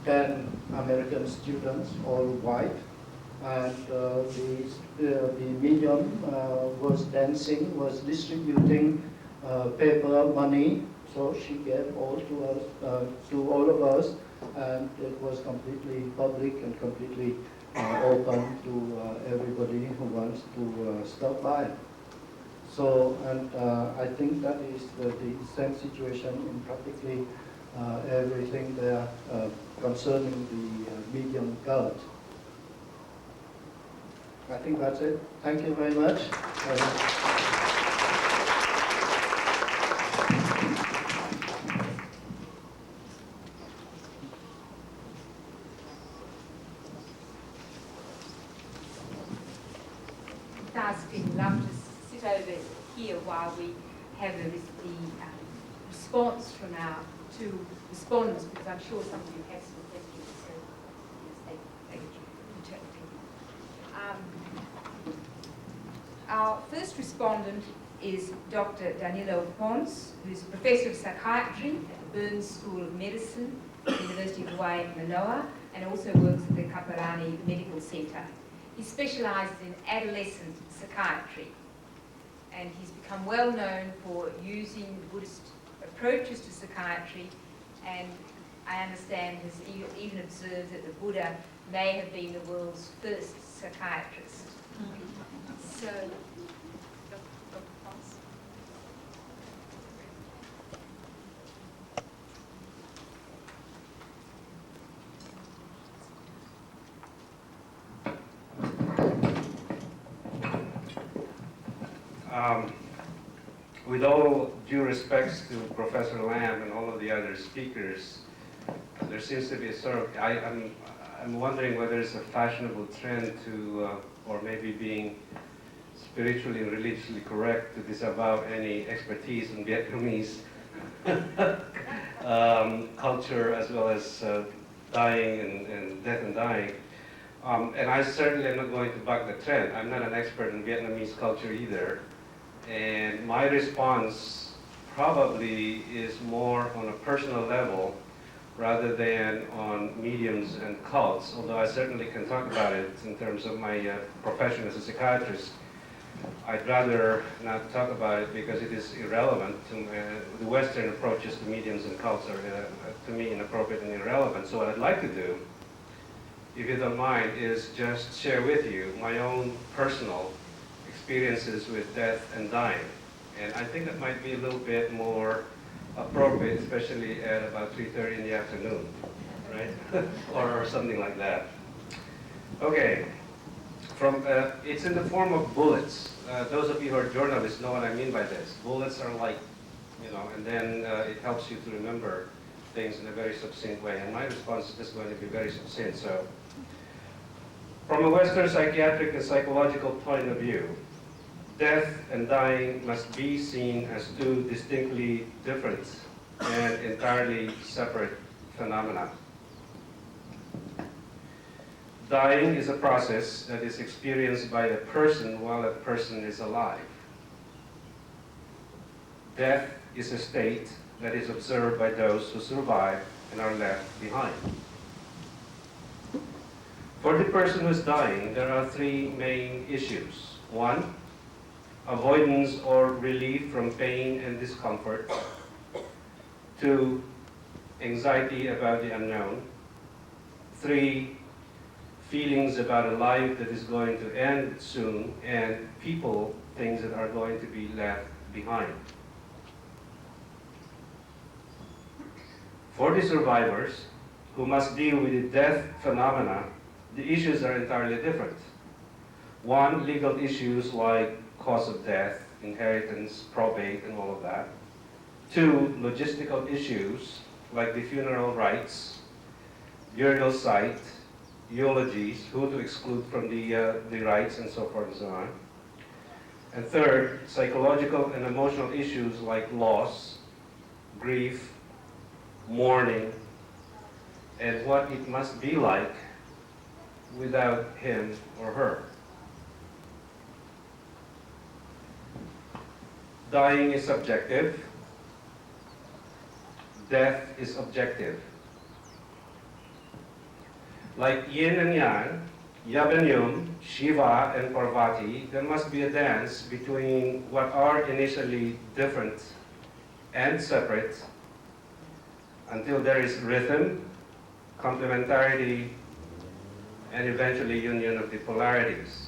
10 American students, all white. And the medium was dancing, was distributing paper money. So she gave all to us, to all of us, and it was completely public and completely open to everybody who wants to stop by. So, and I think that is the same situation in practically everything there concerning the medium cult. I think that's it. Thank you very much. Ask people love to sit over here while we have the response from our two respondents, because I'm sure some of you have some questions. So yes, they our first respondent is Dr. Danilo Pons, who's Professor of Psychiatry at the Burns School of Medicine at the University of Hawaii, Manoa, and also works at the Kaparani Medical Center. He specialises in adolescent psychiatry, and he's become well known for using Buddhist approaches to psychiatry, and I understand has even observed that the Buddha may have been the world's first psychiatrist. So, Dr. Pons. With all due respects to Professor Lam and all of the other speakers, there seems to be a sort of, I'm wondering whether it's a fashionable trend to, or maybe being spiritually and religiously correct to disavow any expertise in Vietnamese culture as well as dying and death and dying. And I certainly am not going to buck the trend. I'm not an expert in Vietnamese culture either. And my response probably is more on a personal level rather than on mediums and cults, although I certainly can talk about it in terms of my profession as a psychiatrist. I'd rather not talk about it because it is irrelevant. The Western approaches to mediums and cults are, to me, inappropriate and irrelevant. So what I'd like to do, if you don't mind, is just share with you my own personal experiences with death and dying. And I think that might be a little bit more appropriate, especially at about 3:30 in the afternoon, right? or something like that. Okay, it's in the form of bullets. Those of you who are journalists know what I mean by this. Bullets are like, and then it helps you to remember things in a very succinct way. And my response is just going to be very succinct. So, from a Western psychiatric and psychological point of view, death and dying must be seen as two distinctly different and entirely separate phenomena. Dying is a process that is experienced by a person while that person is alive. Death is a state that is observed by those who survive and are left behind. For the person who's dying, there are three main issues. One, avoidance or relief from pain and discomfort. Two, anxiety about the unknown. Three, feelings about a life that is going to end soon, and people, things that are going to be left behind. For the survivors, who must deal with the death phenomena, the issues are entirely different. One, legal issues like cause of death, inheritance, probate, and all of that. Two, logistical issues like the funeral rites, burial site, eulogies, who to exclude from the rites, and so forth and so on. And third, psychological and emotional issues like loss, grief, mourning, and what it must be like without him or her. Dying is subjective, death is objective. Like yin and yang, yab and yum, Shiva and Parvati, there must be a dance between what are initially different and separate until there is rhythm, complementarity, and eventually union of the polarities,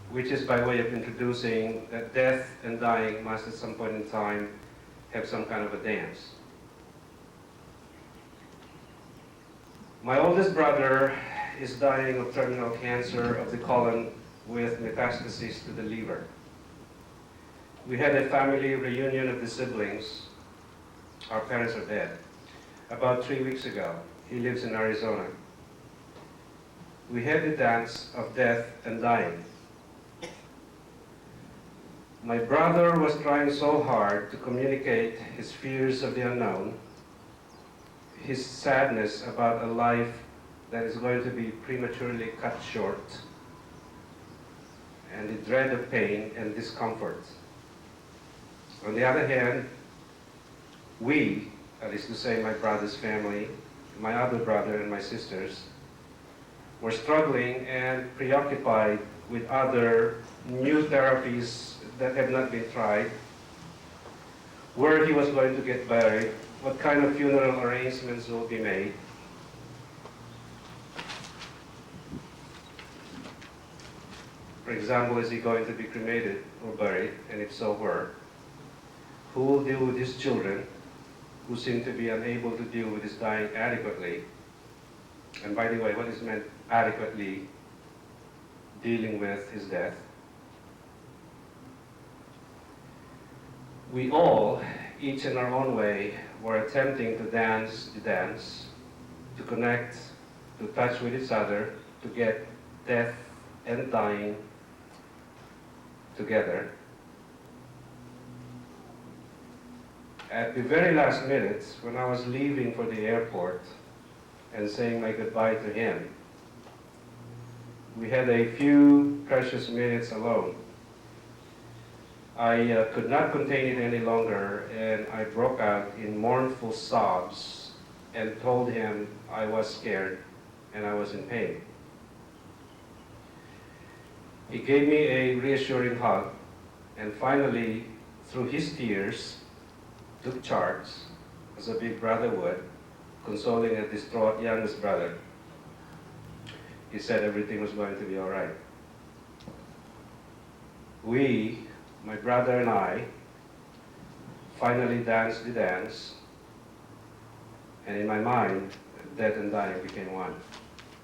which is by way of introducing that death and dying must at some point in time have some kind of a dance. My oldest brother is dying of terminal cancer of the colon with metastases to the liver. We had a family reunion of the siblings. Our parents are dead. About 3 weeks ago. He lives in Arizona. We had the dance of death and dying. My brother was trying so hard to communicate his fears of the unknown, his sadness about a life that is going to be prematurely cut short, and the dread of pain and discomfort. On the other hand, we, that is to say my brother's family, my other brother and my sisters, were struggling and preoccupied with other new therapies that had not been tried, where he was going to get buried, what kind of funeral arrangements will be made. For example, is he going to be cremated or buried, and if so, where? Who will deal with his children, who seem to be unable to deal with his dying adequately? And by the way, what is meant adequately dealing with his death? We all, each in our own way, were attempting to dance the dance, to connect, to touch with each other, to get death and dying together. At the very last minute, when I was leaving for the airport and saying my goodbye to him, we had a few precious minutes alone. I could not contain it any longer, and I broke out in mournful sobs and told him I was scared and I was in pain. He gave me a reassuring hug, and finally, through his tears, took charge, as a big brother would, consoling a distraught youngest brother. He said everything was going to be all right. We, my brother and I, finally danced the dance, and in my mind, death and dying became one.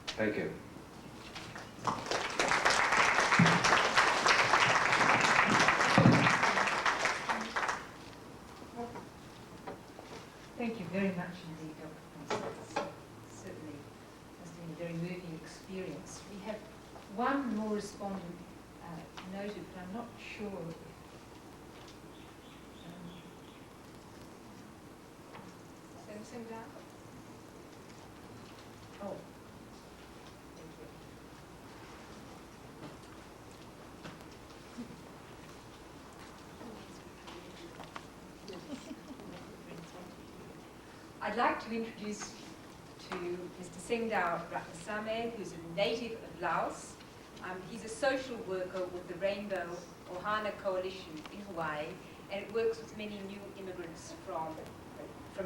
Thank you. Thank you very much indeed, Dr. Prince. Certainly has been a very moving experience. We have one more respondent noted, but I'm not sure if Send down. oh. I'd like to introduce to Mr. Sengdao Ratnasame, who's a native of Laos. He's a social worker with the Rainbow Ohana Coalition in Hawaii, and it works with many new immigrants from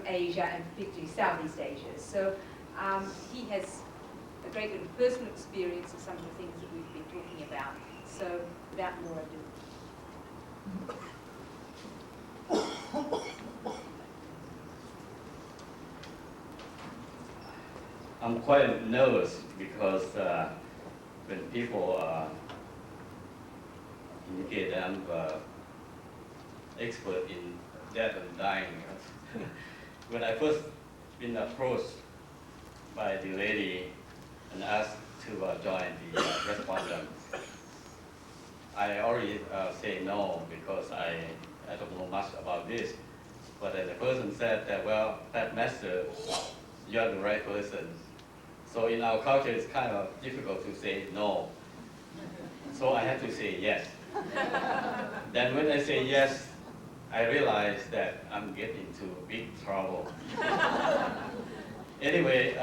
Asia, and particularly Southeast Asia. So he has a great deal of personal experience of some of the things that we've been talking about. So without more ado. I'm quite nervous because when people indicate that I'm expert in death and dying, when I first been approached by the lady and asked to join the respondent, I already say no because I don't know much about this. But then the person said that, well, that master, you're the right person. So in our culture, it's kind of difficult to say no. So I had to say yes. Then when I say yes, I realized that I'm getting into big trouble. Anyway,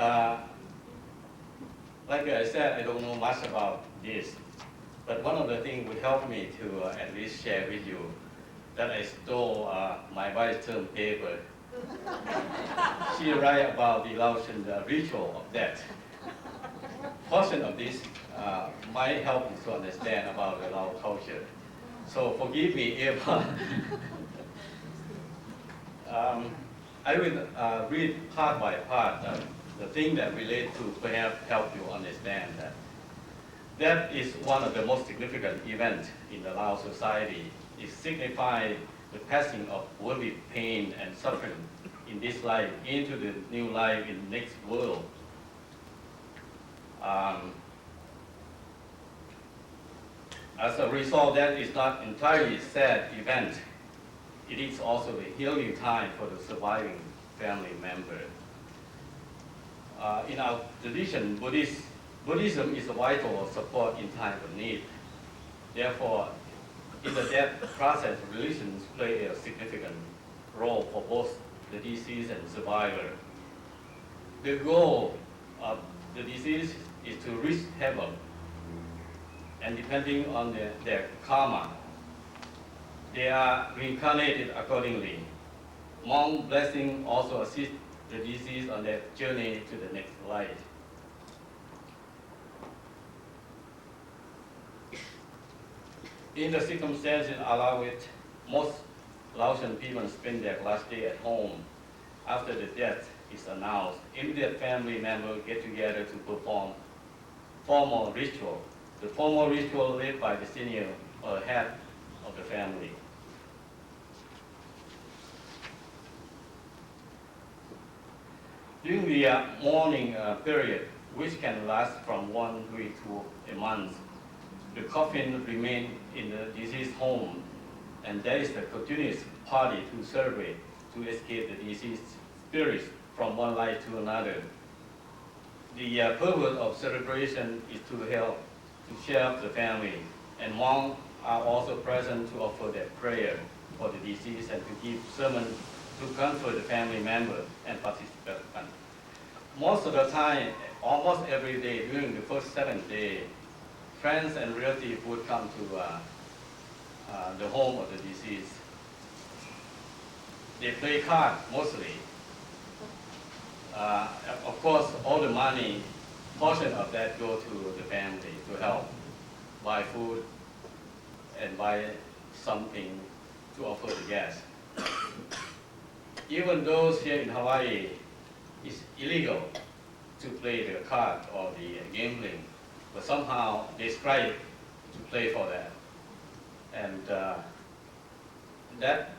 like I said, I don't know much about this. But one of the things would help me to at least share with you that I stole my wife's term paper. She write about the Laotian ritual of death. Portion of this might help you to understand about the Lao culture. So forgive me if I will read part by part the thing that relate to perhaps help you understand that. That is one of the most significant events in the Lao society. It signifies the passing of worldly pain and suffering in this life into the new life in the next world. As a result, that is not entirely a sad event. It is also a healing time for the surviving family member. In our tradition, Buddhism is a vital support in time of need. Therefore, in the death process, religions play a significant role for both the deceased and survivor. The goal of the deceased is to reach heaven, and depending on their karma, they are reincarnated accordingly. Monk blessing also assists the deceased on their journey to the next life. In the circumstances allow it, most Laotian people spend their last day at home. After the death is announced, immediate family members get together to perform formal ritual. The formal ritual led by the senior or head of the family. During the mourning period, which can last from 1 week to a month, the coffin remains in the deceased home, and there is a continuous party to celebrate to escape the deceased spirits from one life to another. The purpose of celebration is to help to cheer up the family, and monks are also present to offer their prayer for the deceased and to give sermon to comfort the family member and participants. Most of the time, almost every day during the first 7 days, friends and relatives would come to the home of the deceased. They play cards mostly. Of course, all the money, portion of that go to the family to help buy food and buy something to offer the guests. Even those here in Hawaii, it's illegal to play the card or the gambling, but somehow they strive to play for that. And that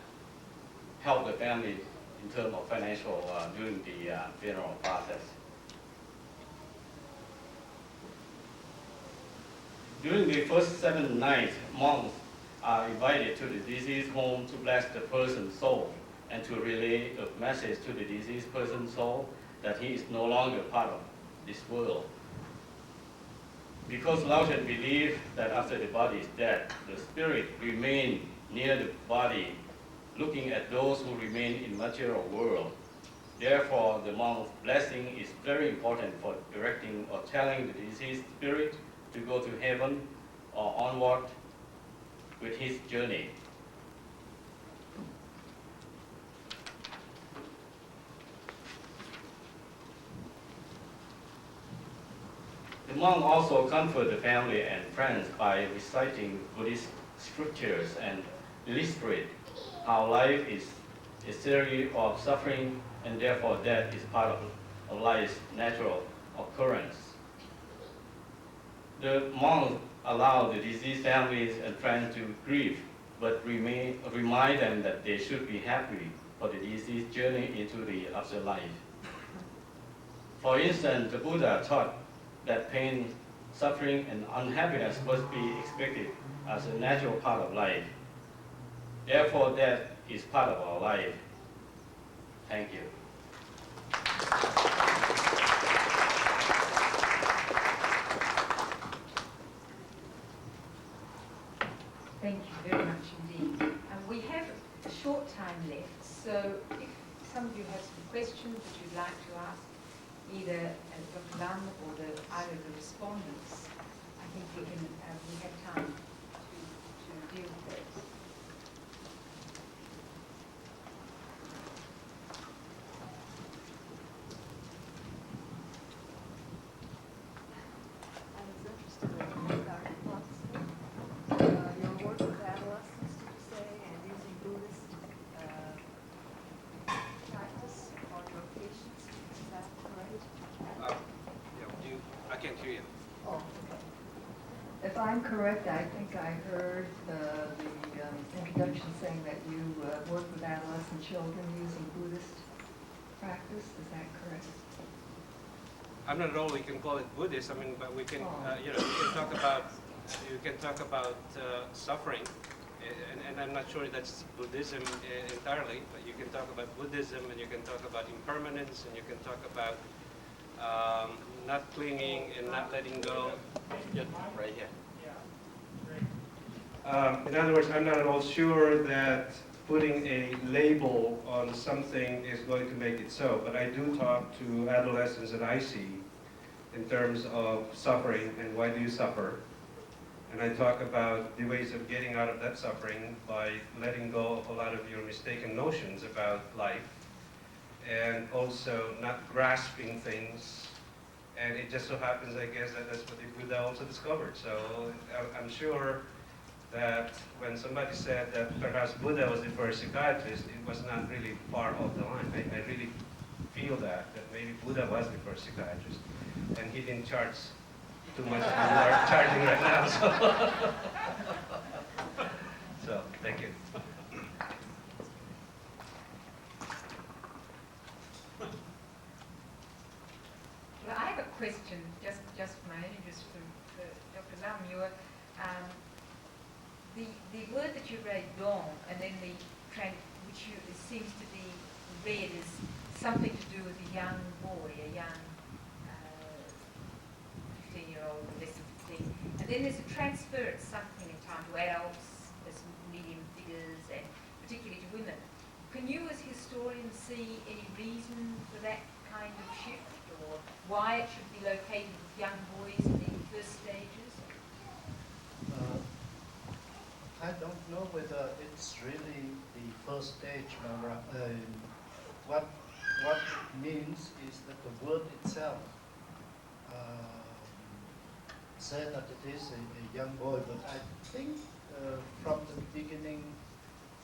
helped the family in terms of financial during the funeral process. During the first 7 nights, monks are invited to the deceased home to bless the person's soul and to relay a message to the deceased person's soul that he is no longer part of this world. Because Laotians believe that after the body is dead, the spirit remains near the body, looking at those who remain in material world. Therefore, the monk's blessing is very important for directing or telling the deceased spirit to go to heaven or onward with his journey. The monk also comfort the family and friends by reciting Buddhist scriptures and illustrate how life is a series of suffering and therefore death is part of life's natural occurrence. The monks allow the deceased families and friends to grieve, but remind them that they should be happy for the deceased journey into the afterlife. For instance, the Buddha taught that pain, suffering, and unhappiness must be expected as a natural part of life. Therefore, death is part of our life. Thank you. Thank you very much indeed. We have a short time left, so if some of you have some questions that you'd like to ask either Dr. Lam or either of the respondents, I think we have time to deal with those. I was interested in Dr. Clark's your work with adolescents, did you say, and using Buddhist practice on your patients, is that correct? I can't hear you. Oh, okay. If I'm correct, I think I heard the introduction saying that you work with adolescent children using Buddhist practice, is that correct? I'm not at all. We can call it Buddhist. I mean, but we can, you can talk about suffering, and I'm not sure that's Buddhism entirely. But you can talk about Buddhism, and you can talk about impermanence, and you can talk about not clinging and not letting go. Just right here. In other words, I'm not at all sure that putting a label on something is going to make it so, but I do talk to adolescents that I see in terms of suffering and why do you suffer. And I talk about the ways of getting out of that suffering by letting go of a lot of your mistaken notions about life and also not grasping things. And it just so happens, I guess, that that's what the Buddha also discovered. So I'm sure that when somebody said that perhaps Buddha was the first psychiatrist, it was not really far off the line. I really feel that maybe Buddha was the first psychiatrist, and he didn't charge too much as we are charging right now. So thank you. Well, I have a question, just for my own interest, for Dr. Lam. The word that you read, dong, and then which it seems to be read as something to do with a young boy, a young 15-year-old, less than 15. And then there's a transfer at some point in time to adults, as medium figures, and particularly to women. Can you, as historians, see any reason for that kind of shift, or why it should be located with young boys in the first stages? I don't know whether it's really the first stage, Mara. What it means is that the word itself said that it is a young boy, but I think from the beginning,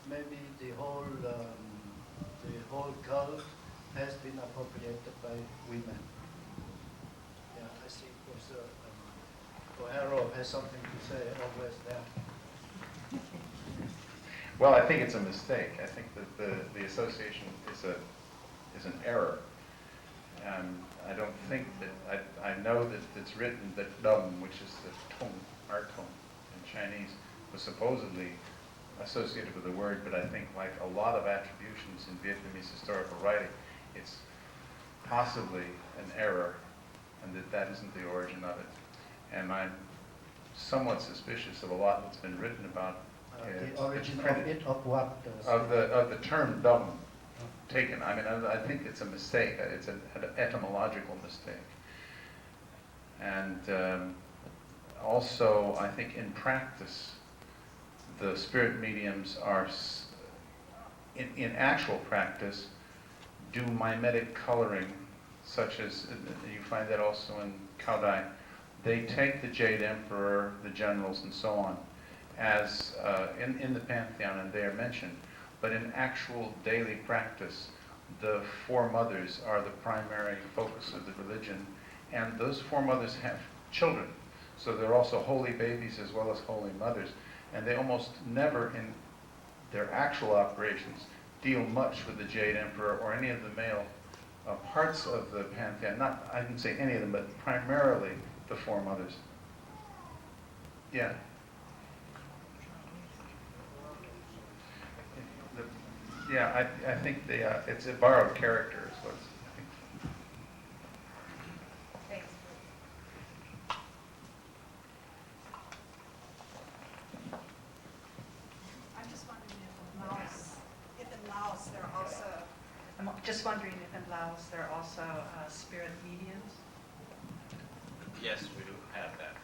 maybe the whole cult has been appropriated by women. Yeah, I see Professor O'Hara has something to say always there. Well, I think it's a mistake. I think that the association is an error. I don't think that, I know that it's written that dum, which is the tone, our tone in Chinese, was supposedly associated with the word, but I think like a lot of attributions in Vietnamese historical writing, it's possibly an error, and that isn't the origin of it. And I'm somewhat suspicious of a lot that's been written about the origin of it, of what? Of the term dumb taken. I mean, I think it's a mistake. It's an etymological mistake. And also, I think in practice, the spirit mediums are, in actual practice, do mimetic coloring, such as, you find that also in Cao Dai. They take the Jade Emperor, the generals, and so on, as in the pantheon, and they are mentioned. But in actual daily practice, the four mothers are the primary focus of the religion, and those four mothers have children. So they're also holy babies as well as holy mothers, and they almost never in their actual operations deal much with the Jade Emperor or any of the male parts of the pantheon. Not, I didn't say any of them, but primarily the four mothers. Yeah. Yeah, I think they, it's a borrowed character is what it's, I think. Thanks. I'm just wondering if in Laos there are also, I'm just wondering if in Laos there are also spirit mediums? Yes, we do have that.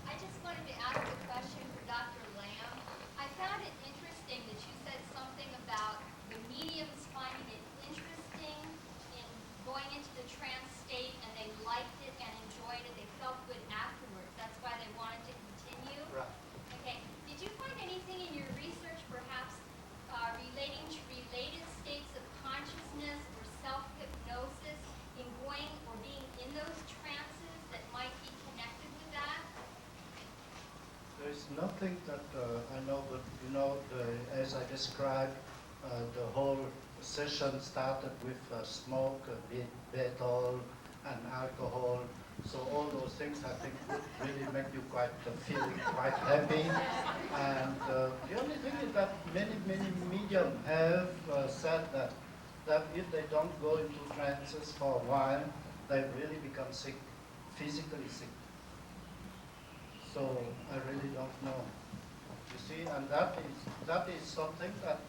I just wanted to ask a question for Dr. Lamb. I found it interesting that you said something about the mediums finding it interesting in going into the trance state, and they liked it and enjoyed it. They felt good afterwards. That's why they wanted to continue. Right. Okay. Did you find anything in your research, perhaps relating to related states of consciousness or self-hypnosis in going or being in those trances that might be connected with that? There's nothing that I know, but as I described, the whole session started with smoke, bethol, and alcohol. So all those things I think would really make you feel quite happy. And the only thing is that many mediums have said that if they don't go into trances for a while, they really become sick, physically sick. So I really don't know. You see, and that is something that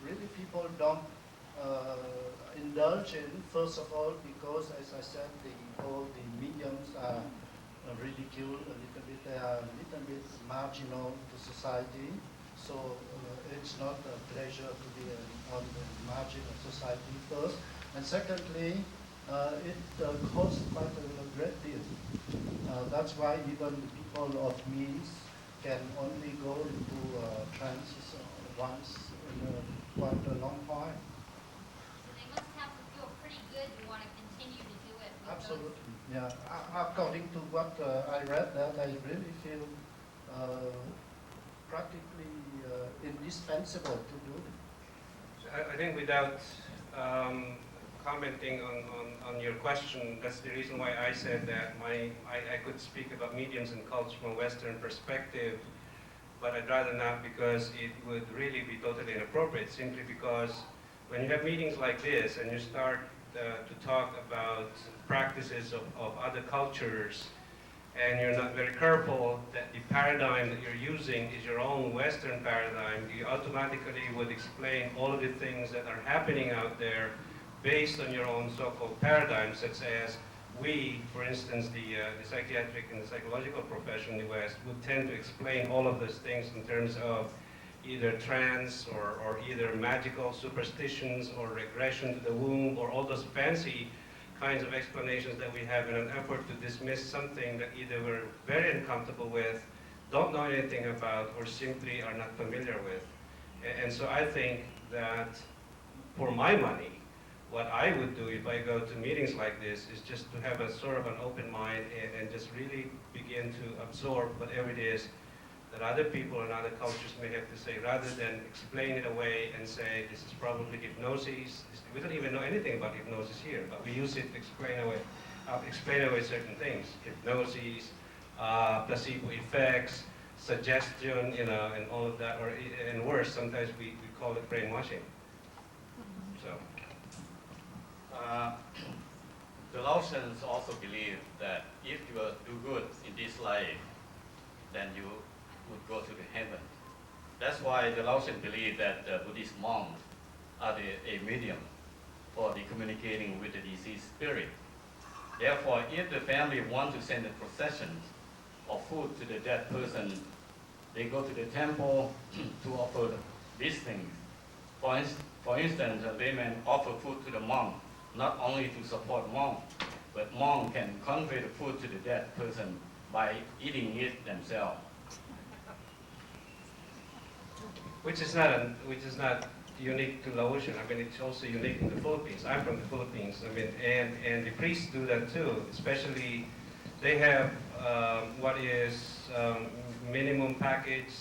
really people don't indulge in. First of all, because as I said, all the mediums are ridiculed a little bit. They are a little bit marginal to society. So it's not a pleasure to be on the margin of society first. And secondly, it costs quite a great deal. That's why even people of means can only go into trances once in quite a long while. So they must have to feel pretty good to want to continue to do it. Absolutely, yeah. According to what I read, that I really feel practically indispensable to do it. I think without commenting on your question, that's the reason why I said that I could speak about mediums and cults from a Western perspective, but I'd rather not, because it would really be totally inappropriate, simply because when you have meetings like this and you start to talk about practices of other cultures, and you're not very careful that the paradigm that you're using is your own Western paradigm, you automatically would explain all of the things that are happening out there based on your own so-called paradigm, such as we, for instance, the psychiatric and the psychological profession in the West, would tend to explain all of those things in terms of either trance or either magical superstitions or regression to the womb or all those fancy kinds of explanations that we have in an effort to dismiss something that either we're very uncomfortable with, don't know anything about, or simply are not familiar with. And so I think that for my money, what I would do if I go to meetings like this is just to have a sort of an open mind and just really begin to absorb whatever it is that other people and other cultures may have to say, rather than explain it away and say, this is probably hypnosis. We don't even know anything about hypnosis here, but we use it to explain away certain things. Hypnosis, placebo effects, suggestion, and all of that, and worse, sometimes we call it brainwashing. So. The Laotians also believe that if you do good in this life, then you would go to the heaven. That's why the Laotians believe that Buddhist monks are a medium for the communicating with the deceased spirit. Therefore, if the family wants to send a procession of food to the dead person, they go to the temple to offer these things. For instance, they may offer food to the monk, not only to support monk, but monk can convey the food to the dead person by eating it themselves. Which is not unique to Laotian. I mean, it's also unique in the Philippines. I'm from the Philippines. I mean, and the priests do that too. Especially, they have what is minimum package.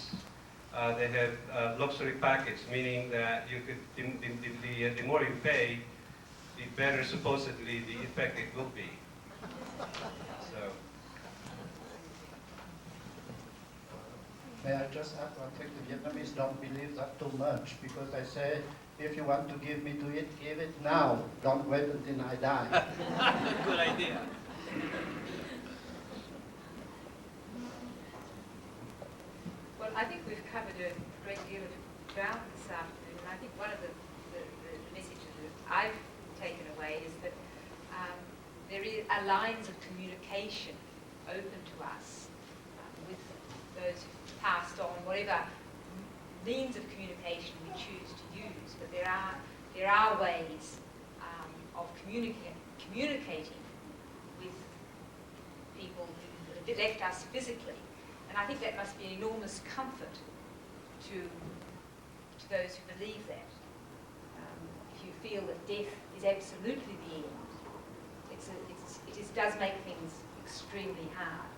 They have luxury package, meaning that you could the more you pay, the better supposedly the effect it will be. So. May I just add one thing? The Vietnamese don't believe that too much because they say, if you want to give me to it, give it now. Don't wait until I die. Good idea. Well, I think we've covered a great deal of ground this afternoon, and I think one of the messages that I've taken away is that there are lines of communication open to us with those who've passed on, whatever means of communication we choose to use. But there are ways of communicating with people who have left us physically, and I think that must be an enormous comfort to those who believe that. If you feel that death is absolutely the end, it does make things extremely hard.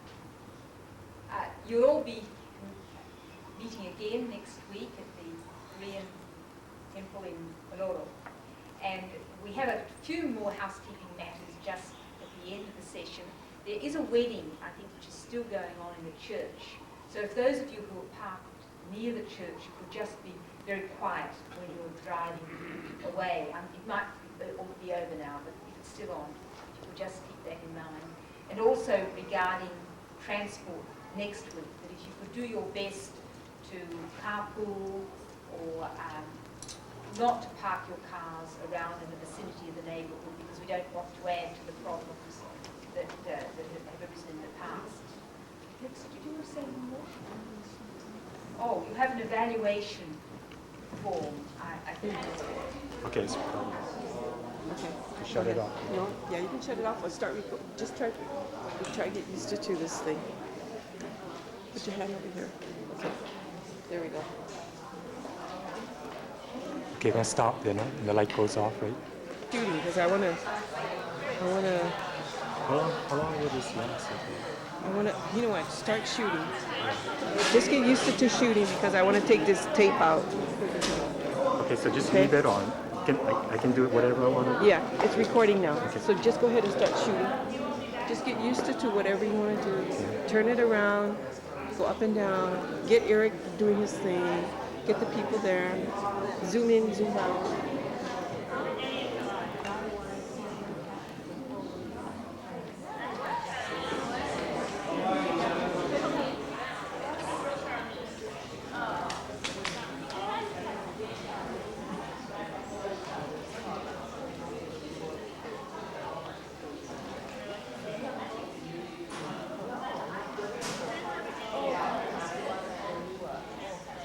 You'll all be meeting again next week at the Korean temple in Paloro. And we have a few more housekeeping matters just at the end of the session. There is a wedding, I think, which is still going on in the church. So if those of you who are parked near the church, you could just be very quiet when you're driving away. It might all be over now, but if it's still on, you could just keep that in mind. And also regarding transport next week, that if you could do your best to carpool or not to park your cars around in the vicinity of the neighbourhood, because we don't want to add to the problems that have arisen in the past. Did you want to say more? Oh, you have an evaluation form, I think. Okay, so shut it off. No, yeah, you can shut it off or start. Just try to get used to this thing. Put your hand over here. Okay, there we go. Okay, then stop then, and the light goes off, right? Shooting, because I wanna. How long will this last? You know what? Start shooting. Just get used to shooting because I want to take this tape out. Okay, so just leave it on. I can do it whatever I want to. Yeah, it's recording now. Okay. So just go ahead and start shooting. Just get used to whatever you want to do. Yeah. Turn it around, go up and down. Get Eric doing his thing. Get the people there. Zoom in, zoom out.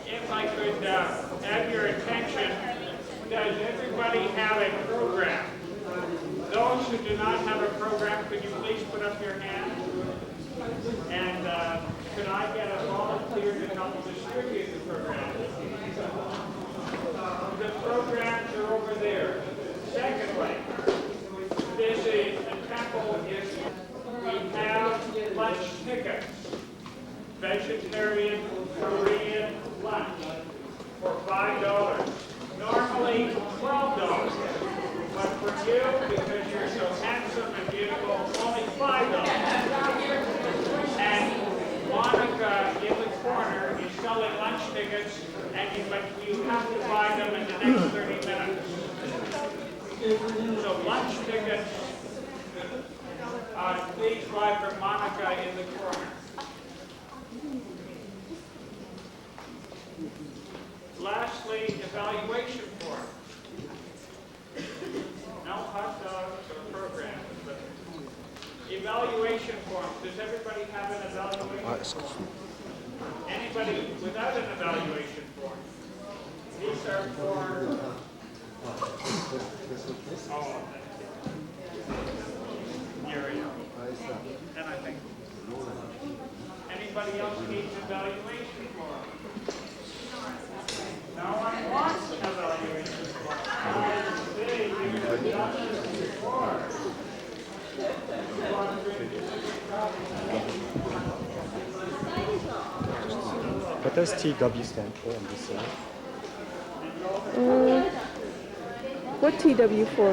If I could have your attention, does everybody have a program? Those who do not have a program, could you please put up your hand? And could I get a volunteer to help distribute the program? The programs are over there. Secondly, this is the temple is we have lunch tickets. Vegetarian Korean lunch for $5. Normally $12. But for you, because you're so handsome and beautiful, only $5. And Monica in the corner is selling lunch tickets, but you have to buy them in the next 30 minutes. So lunch tickets, please buy for Monica in the corner. Lastly, evaluation form. No hot dogs or programs, but evaluation forms. Does everybody have an evaluation form? Anybody without an evaluation form? These are for... Oh, here we go. And I think... Anybody else needs an evaluation form? No one wants an evaluation form. Today, you've done this before. What does TW stand for on this side? What TW for?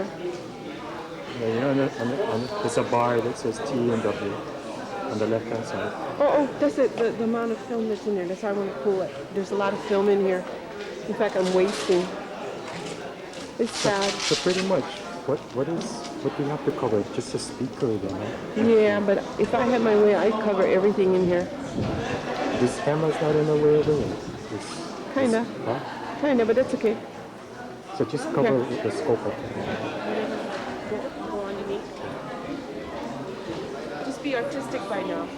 Yeah, you know, there's a bar that says T and W. on the left-hand side. Oh, that's it, the amount of film that's in there. That's why I want to pull it. There's a lot of film in here. In fact, I'm wasting. It's sad. So pretty much, what do you have to cover? Just a speaker then, right? Yeah, but if I had my way, I'd cover everything in here. This camera's not in the way of it. Kinda. Huh? Kinda, but that's okay. So just cover the scope of it. Go underneath. Just be artistic by now.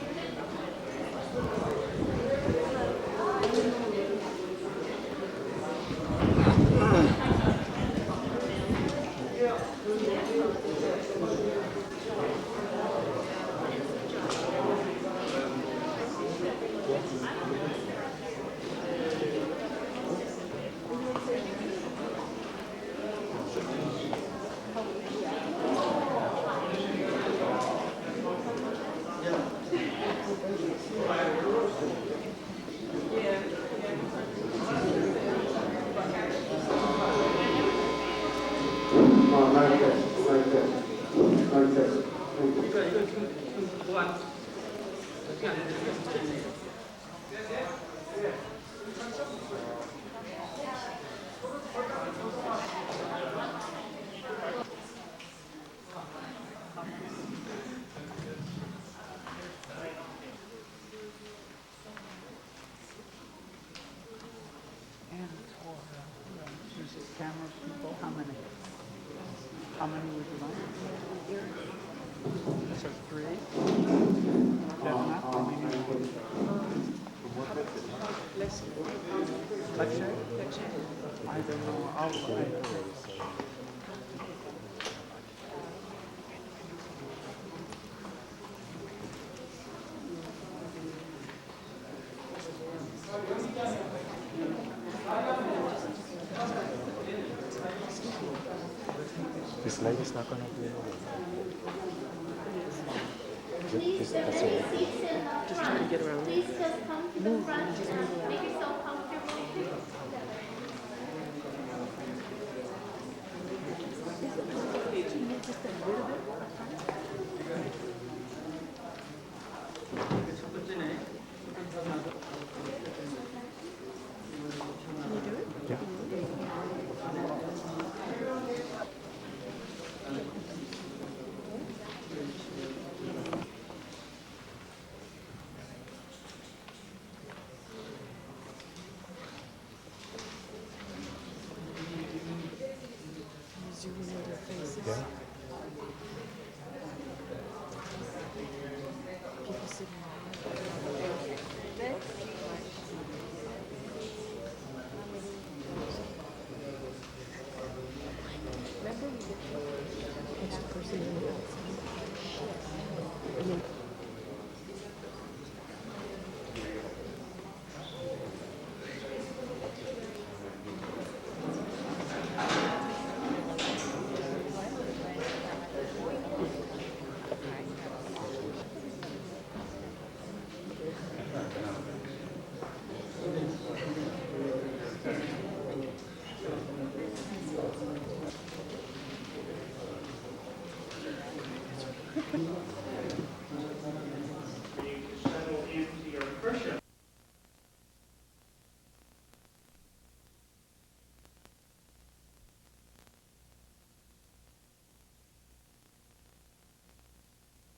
And for camera people, how many? How many would you like? So 3? Let's say? I don't know. This light is not going to be able Please, there are that's all. seats in Just trying to get around. Please just come to the front. Make yourself comfortable.